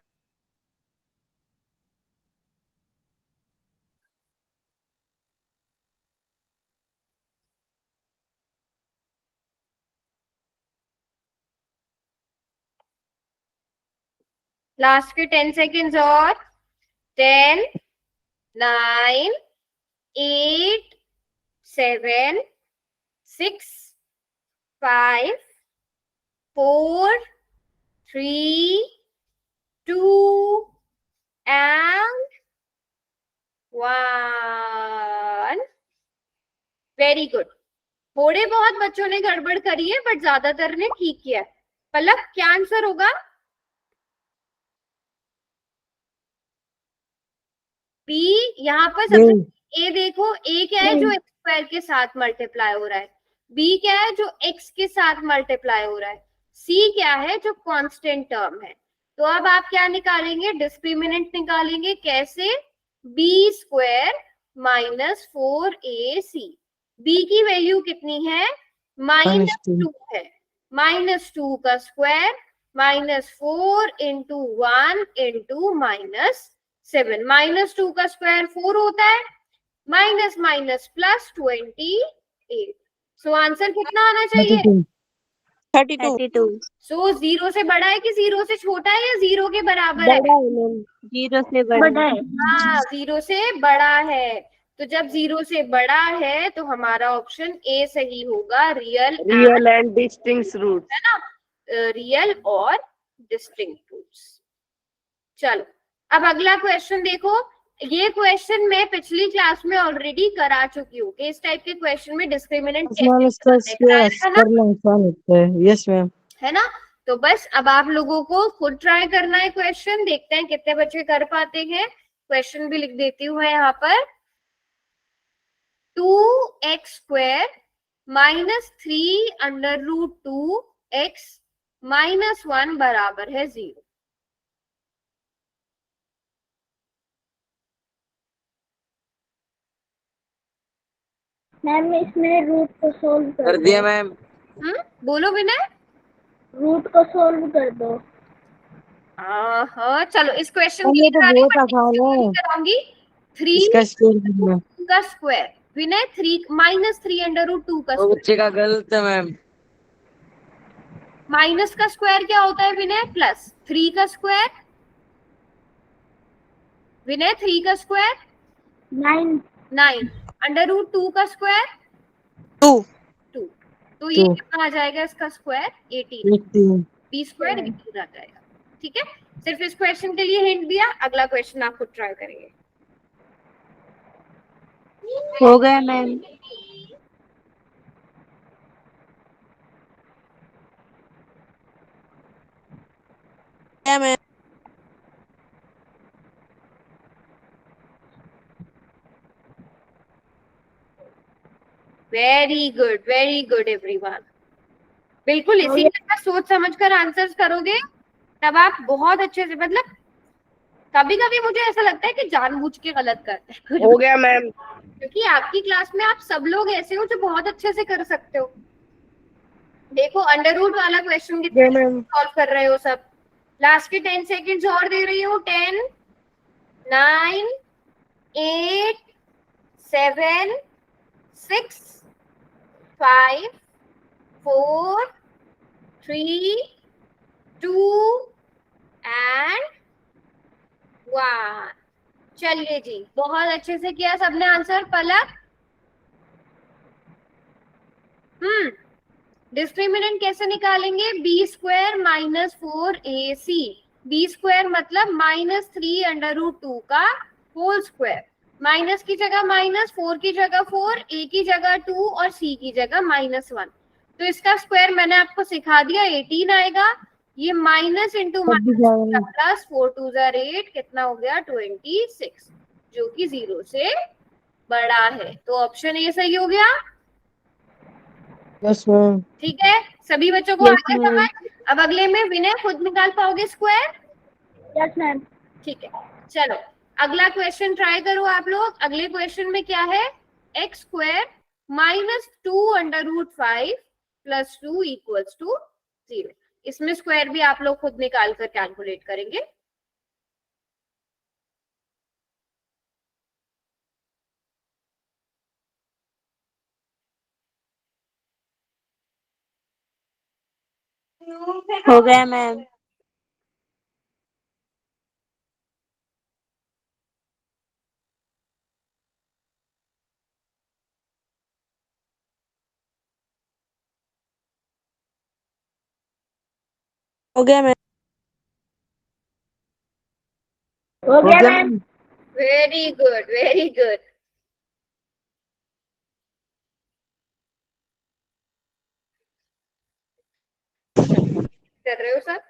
लास्ट के 10 सेकेंड्स और। 10 9 8 7 6 5 4 3 2 and 1। Very good. थोड़े बहुत बच्चों ने गड़बड़ करी है बट ज्यादातर ने ठीक किया है। पलक क्या आंसर होगा? बी। यहाँ पर सबसे ए देखो, ए क्या है जो एक्स स्क्वायर के साथ मल्टीप्लाई हो रहा है, बी क्या है जो एक्स के साथ मल्टीप्लाई हो रहा है, सी क्या है जो कांस्टेंट टर्म है। तो अब आप क्या निकालेंगे? डिस्क्रिमिनेंट निकालेंगे। कैसे? B square -4ac। बी की वैल्यू कितनी है? -2 है। -2 का स्क्वायर -4 इंटू 1 इंटू -7। -2 का स्क्वायर 4 होता है, minus minus plus 28। So answer कितना आना चाहिए? 32। सो 0 से बड़ा है कि 0 से छोटा है या 0 के बराबर है? बड़ा है मैम। 0 से बड़ा है। हाँ, 0 से बड़ा है। तो जब 0 से बड़ा है तो हमारा ऑप्शन ए सही होगा, रियल एंड डिस्टिंक्ट रूट्स। है ना, रियल और डिस्टिंक्ट रूट्स। चलो अब अगला क्वेश्चन देखो। ये क्वेश्चन मैं पिछली क्लास में ऑलरेडी करा चुकी हूँ कि इस टाइप के क्वेश्चन में डिस्क्रिमिनेंट कैसे कराया है ना, यस मैम। है ना। तो बस अब आप लोगों को खुद ट्राई करना है क्वेश्चन, देखते हैं कितने बच्चे कर पाते हैं। क्वेश्चन भी लिख देती हूँ मैं यहाँ पर। 2x² -3√2x -1 बराबर है 0। मैम इसमें रूट को सोल्व कर दिया मैम। बोलो विनय। रूट को सोल्व कर दो। हाँ चलो, इस क्वेश्चन के ये लिए तो करा रही हूँ, बहुत but आसान नहीं है। कराऊंगी। 3 इसका स्क्वायर करना। का स्क्वायर विनय, 3 -3√2 का वो स्क्वायर। बच्चे का गलत है मैम। माइनस का स्क्वायर क्या होता है विनय? प्लस। 3 का स्क्वायर विनय, 3 का स्क्वायर 9। √2 का स्क्वायर 2। 2। तो ये कितना आ जाएगा इसका स्क्वायर? 18। बी स्क्वायर 18 आ जाएगा। ठीक है, सिर्फ इस क्वेश्चन के लिए हिंट दिया, अगला क्वेश्चन आप खुद ट्राई करेंगे। हो गया मैम। गया मैम। Very good everyone. बिल्कुल इसी तरह सोच समझ कर आंसर्स करोगे तब आप बहुत अच्छे से, मतलब कभी कभी मुझे ऐसा लगता है कि जानबूझ के गलत करते हैं कुछ हो गया मैम। क्योंकि आपकी क्लास में आप सब लोग ऐसे हो जो बहुत अच्छे से कर सकते हो। देखो अंडर रूट वाला क्वेश्चन कितना मैम। सॉल्व कर रहे हो सब। लास्ट के 10 सेकेंड्स और दे रही हूँ। 10, 9, 8, 7, 6, 5, 4, 3, 2 एंड 1। चलिए जी, बहुत अच्छे से किया सबने आंसर। पलक, डिस्क्रिमिनेंट कैसे निकालेंगे? B square minus 4ac। B square मतलब -3√2 का होल स्क्वायर। माइनस की जगह माइनस, 4 की जगह 4, a की जगह 2 और c की जगह -1। तो इसका स्क्वायर मैंने आपको सिखा दिया, 18 आएगा। ये माइनस इंटू माइनस प्लस 4 2 8, कितना हो गया? 26, जो कि 0 से बड़ा है। तो ऑप्शन ए सही हो गया। Yes ma'am. ठीक है, सभी बच्चों को आ गया समझ? अब अगले में विनय खुद निकाल पाओगे स्क्वायर? Yes ma'am. ठीक है, चलो अगला क्वेश्चन ट्राई करो आप लोग। अगले क्वेश्चन में क्या है? X square -2√5 + 2 = 0। इसमें स्क्वायर भी आप लोग खुद निकाल कर कैलकुलेट करेंगे। हो गया मैम। हो गया मैम। हो गया ma'am. Very good, very good. कर रहे हो सब?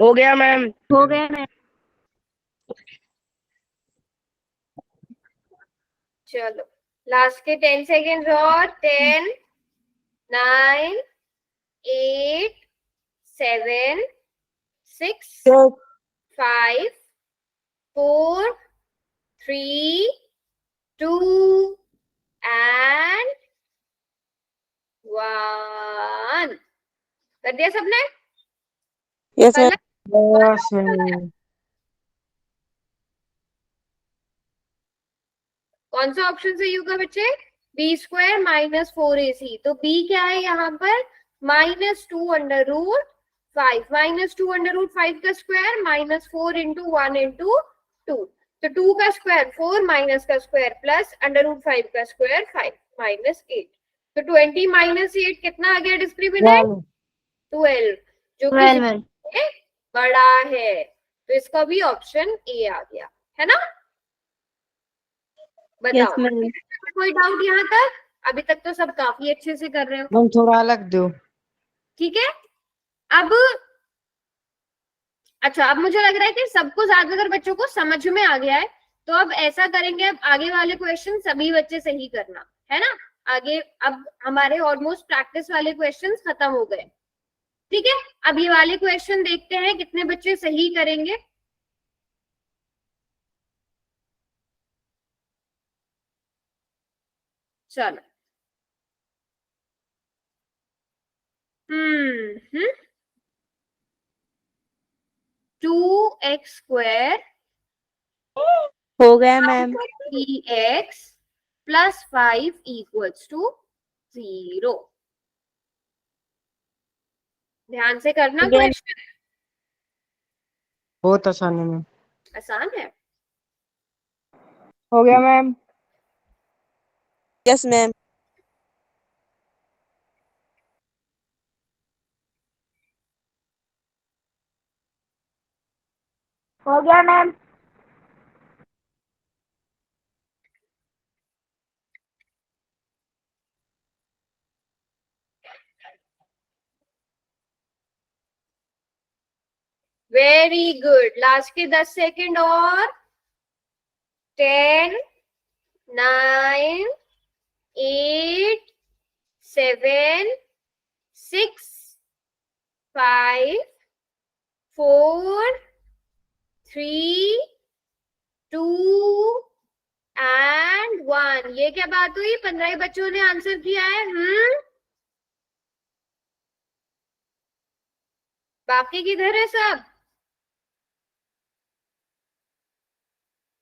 हो गया मैम। हो गया मैम। चलो लास्ट के 10 सेकेंड और। 10, 9, 8, 7, 6, 5, 4, 3, 2 एंड 1। कर दिया सबने? Yes ma'am. पलक, कौन सा ऑप्शन सही होगा बच्चे? B square -4ac। तो बी क्या है यहाँ पर? -2√5। -2√5 का स्क्वायर -4 × 1 × 2। तो 2 का स्क्वायर 4, माइनस का स्क्वायर प्लस, √5 का स्क्वायर 5, -8। तो 20 -8 कितना आ गया डिस्क्रिमिनेंट? 12, जो कि 12 0 मैम। से बड़ा है। तो इसका भी ऑप्शन ए आ गया है ना? यस बताओ, मैम। कोई डाउट यहाँ तक? अभी तक तो सब काफी अच्छे से कर रहे हो। मैम थोड़ा अलग दो। ठीक है, अब अच्छा, अब मुझे लग रहा है कि सबको ज्यादातर बच्चों को समझ में आ गया है। तो अब ऐसा करेंगे, अब आगे वाले क्वेश्चन सभी बच्चे सही करना है ना। आगे अब हमारे ऑलमोस्ट प्रैक्टिस वाले क्वेश्चन खत्म हो गए। ठीक है, अब ये वाले क्वेश्चन देखते हैं कितने बच्चे सही करेंगे। चलो, हम्म 2x² हो गया मैम। 3x + 5 = 0। ध्यान से करना क्वेश्चन, बहुत आसान है मैम। आसान है। हो गया मैम। Yes ma'am. हो गया मैम। वेरी गुड, लास्ट के 10 सेकंड और 10, 9, 8, 7, 6, 5, 4, 3, 2 एंड 1। ये क्या बात हुई, 15 ही बच्चों ने आंसर किया है। बाकी किधर है सब?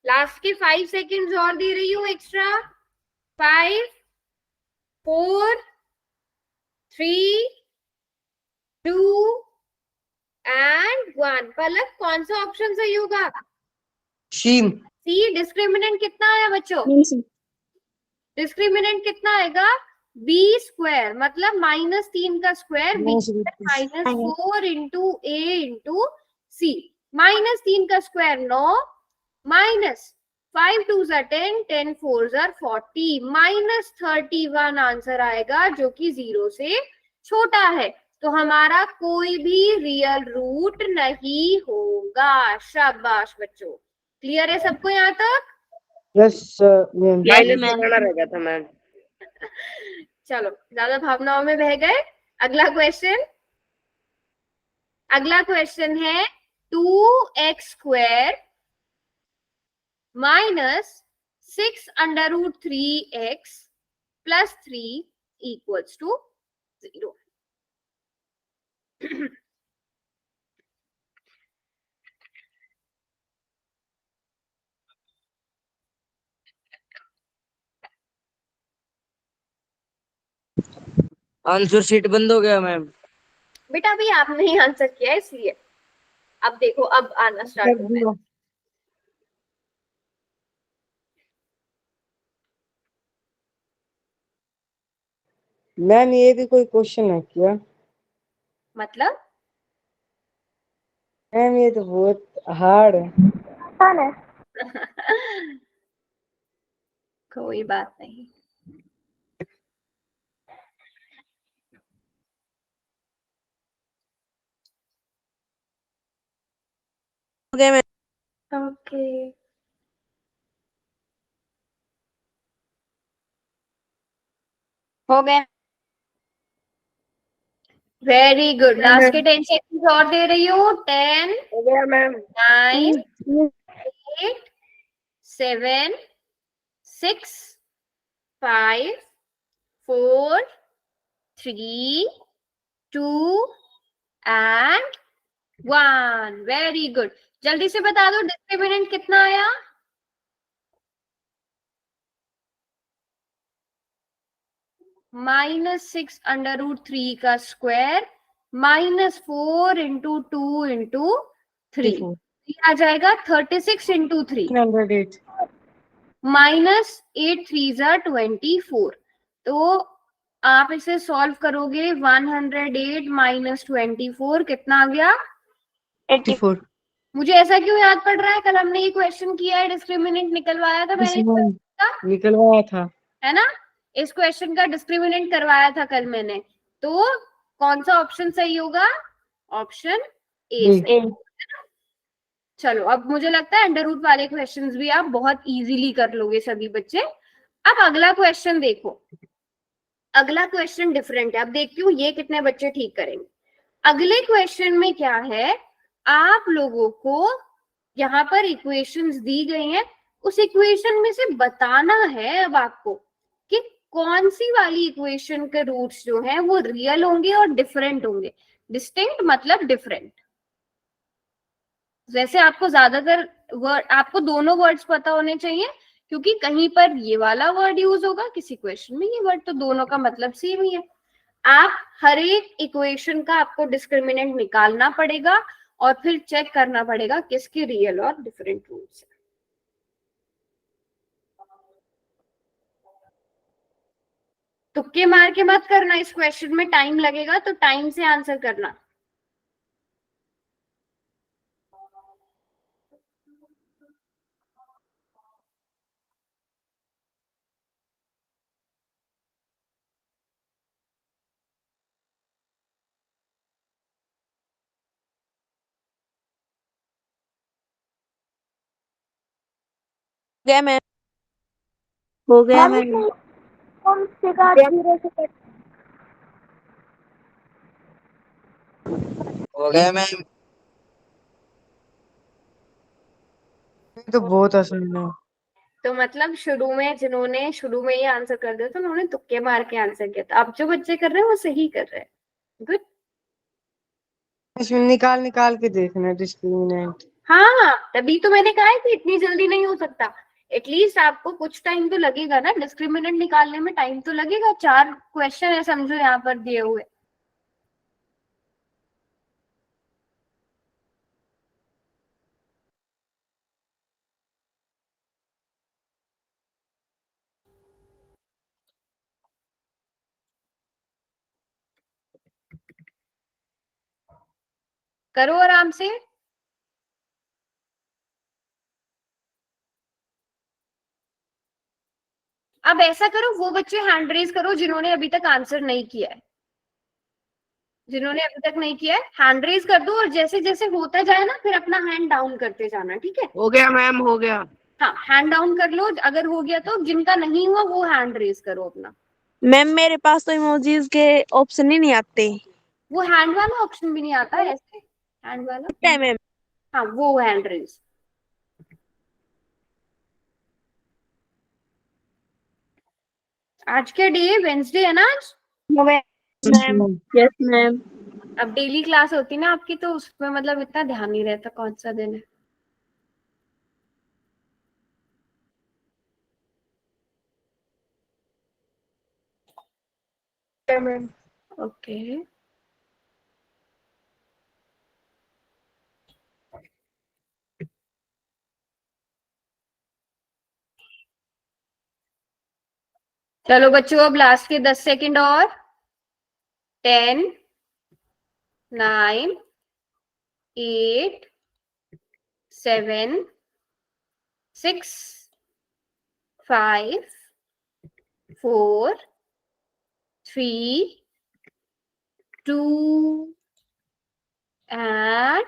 लास्ट के 5 सेकंड्स और दे रही हूँ एक्स्ट्रा। 5, 4, 3, 2 एंड 1। पलक, कौन सा ऑप्शन सही होगा? शीम। सी। डिस्क्रिमिनेंट कितना आया बच्चों? डिस्क्रिमिनेंट कितना आएगा? बी स्क्वायर, मतलब -3 का स्क्वायर, बी -4 इंटू ए इंटू सी। -3 का स्क्वायर 9, -5 2 10, 10 4 40, -31 आंसर आएगा, जो कि 0 से छोटा है। तो हमारा कोई भी रियल रूट नहीं होगा। शाबाश बच्चों, क्लियर है सबको यहाँ तक? Yes ma'am. माइनस बनाना रह गया था मैम। चलो, ज्यादा भावनाओं में बह गए। अगला क्वेश्चन, अगला क्वेश्चन है 2x² -6√3x + 3 = 0। आंसर शीट बंद हो गया मैम। बेटा अभी आपने ही आंसर किया है इसलिए। अब देखो, अब आना स्टार्ट हो गया। मैम ये भी कोई क्वेश्चन है क्या? मतलब मैम ये तो बहुत हार्ड है। कोई बात नहीं। हो गया मैम। ओके, हो गया। Very good. लास्ट के 10 सेकंड और दे रही हूँ। 10, हो गया मैम। 9, 8, 7, 6, 5, 4, 3, 2 एंड 1। Very good. जल्दी से बता दो डिस्क्रिमिनेंट कितना आया? -6√3 का स्क्वायर -4 इंटू 2 इंटू 3 आ जाएगा 36 इंटू 3 108। -8 3 24। तो आप इसे सॉल्व करोगे। 108 -24 कितना आ गया? 84। मुझे ऐसा क्यों याद पड़ रहा है, कल हमने ये क्वेश्चन किया है, डिस्क्रिमिनेंट निकलवाया था मैंने इस question का, निकलवाया था। है ना? इस क्वेश्चन का डिस्क्रिमिनेंट करवाया था कल मैंने। तो कौन सा ऑप्शन सही होगा? ऑप्शन ए सही। चलो, अब मुझे लगता है अंडर रूट वाले क्वेश्चंस भी आप बहुत इजीली कर लोगे सभी बच्चे। अब अगला क्वेश्चन देखो। अगला क्वेश्चन डिफरेंट है। अब देखती हूँ ये कितने बच्चे ठीक करेंगे। अगले क्वेश्चन में क्या है, आप लोगों को यहाँ पर इक्वेशंस दी गई हैं, उस इक्वेशन में से बताना है अब आपको कि कौन सी वाली इक्वेशन के रूट्स जो हैं वो रियल होंगे और डिफरेंट होंगे। डिस्टिंक्ट मतलब डिफरेंट। वैसे आपको ज्यादातर वर्ड, आपको दोनों वर्ड्स पता होने चाहिए, क्योंकि कहीं पर ये वाला वर्ड यूज होगा, किसी क्वेश्चन में ये वर्ड, तो दोनों का मतलब सेम ही है। आप हर एक इक्वेशन का आपको डिस्क्रिमिनेंट निकालना पड़ेगा और फिर चेक करना पड़ेगा किसके रियल और डिफरेंट रूट्स है। तुक्के मार के मत करना, इस क्वेश्चन में टाइम लगेगा, तो टाइम से आंसर करना। गया मैम। हो गया मैम मैम। कौन से का 0 से कट हो गया मैम। ये तो बहुत आसान है। तो मतलब जिन्होंने शुरू में ही आंसर कर दिया था उन्होंने तुक्के मार के आंसर किया था। अब जो बच्चे कर रहे हैं वो सही कर रहे हैं। गुड। इसमें निकाल निकाल के देखना डिस्क्रिमिनेंट। हाँ, तभी तो मैंने कहा है कि इतनी जल्दी नहीं हो सकता। एटलीस्ट आपको कुछ टाइम तो लगेगा ना, डिस्क्रिमिनेंट निकालने में टाइम तो लगेगा। 4 क्वेश्चन है समझो यहाँ पर दिए हुए। करो आराम से। अब ऐसा करो, वो बच्चे हैंड रेज करो जिन्होंने अभी तक आंसर नहीं किया है। जिन्होंने अभी तक नहीं किया है हैंड रेज कर दो, और जैसे जैसे होता जाए ना फिर अपना हैंड डाउन करते जाना, ठीक है? हो गया मैम, हो गया। हाँ, हैंड डाउन कर लो अगर हो गया तो। जिनका नहीं हुआ वो हैंड रेज करो अपना। मैम मेरे पास तो इमोजीज के ऑप्शन ही नहीं आते। वो हैंड वाला ऑप्शन भी नहीं आता है ऐसे, हैंड वाला। क्या है मैम? हाँ, वो हैंड रेज। आज के डे वेंसडे है ना आज? Ma'am yes ma'am. अब डेली क्लास होती ना आपकी तो उसमें मतलब इतना ध्यान नहीं रहता कौन सा दिन है। Ma'am okay. चलो बच्चों, अब लास्ट के 10 सेकंड और। 10, 9, 8, 7, 6, 5, 4, 3, 2 and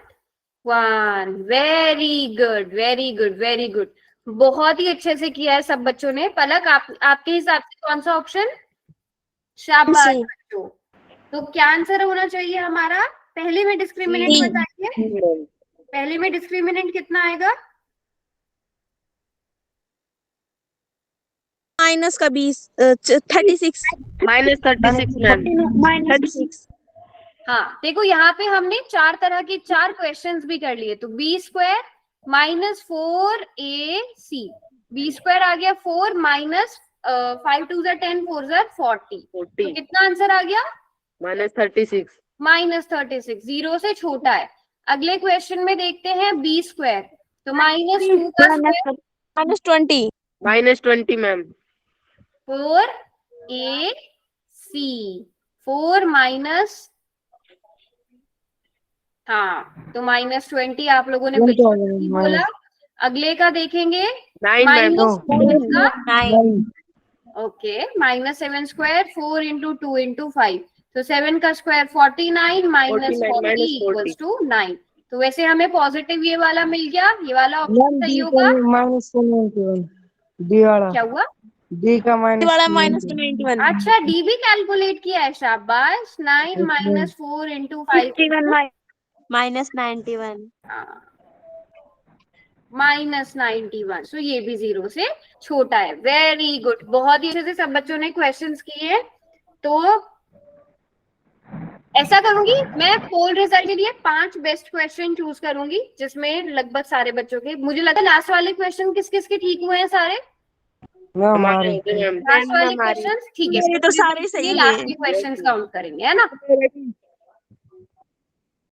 1। Very good, very good, very good. बहुत ही अच्छे से किया है सब बच्चों ने। पलक, आपके हिसाब से कौन सा ऑप्शन? शाबाश बच्चों। तो क्या आंसर होना चाहिए हमारा? पहले में डिस्क्रिमिनेंट C। बताइए। पहले में डिस्क्रिमिनेंट कितना आएगा? माइनस का 36। -36 मैम। 36। हाँ, देखो यहाँ पे हमने 4 तरह के 4 क्वेश्चंस भी कर लिए। तो b square minus 4ac, B square आ गया 4 माइनस 5 2 10 4 40। तो कितना आंसर आ गया? -36। -36, 0 से छोटा है। अगले क्वेश्चन में देखते हैं बी स्क्वायर। तो -2 का स्क्वायर -20। -20 मैम। 4ac, 4 माइनस, हाँ तो -20 आप लोगों ने बिल्कुल सही बोला। अगले का देखेंगे 9 ma'am. Okay, -7 square 4 into 2 into 5। तो 7 का स्क्वायर 49 माइनस 40 इक्वल्स टू 9। तो वैसे हमें पॉजिटिव ये वाला मिल गया, ये वाला ऑप्शन सही होगा। -71 डी वाला। क्या हुआ? डी का वाला -91। -91। अच्छा, डी भी कैलकुलेट किया है, शाबाश। 9 माइनस 4 इंटू 5 -91। -91। सो ये भी 0 से छोटा है। वेरी गुड, बहुत ही अच्छे से सब बच्चों ने क्वेश्चंस किए हैं। तो ऐसा करूंगी मैं, पोल रिजल्ट के लिए 5 बेस्ट क्वेश्चन चूज करूंगी जिसमें लगभग सारे बच्चों के, मुझे लगता है लास्ट वाले क्वेश्चन किस किस के ठीक हुए हैं सारे? हमारे हो गए मैम। लास्ट वाले क्वेश्चन ठीक है। ये तो सारे सही लास्ट है। के क्वेश्चन काउंट करेंगे, है ना?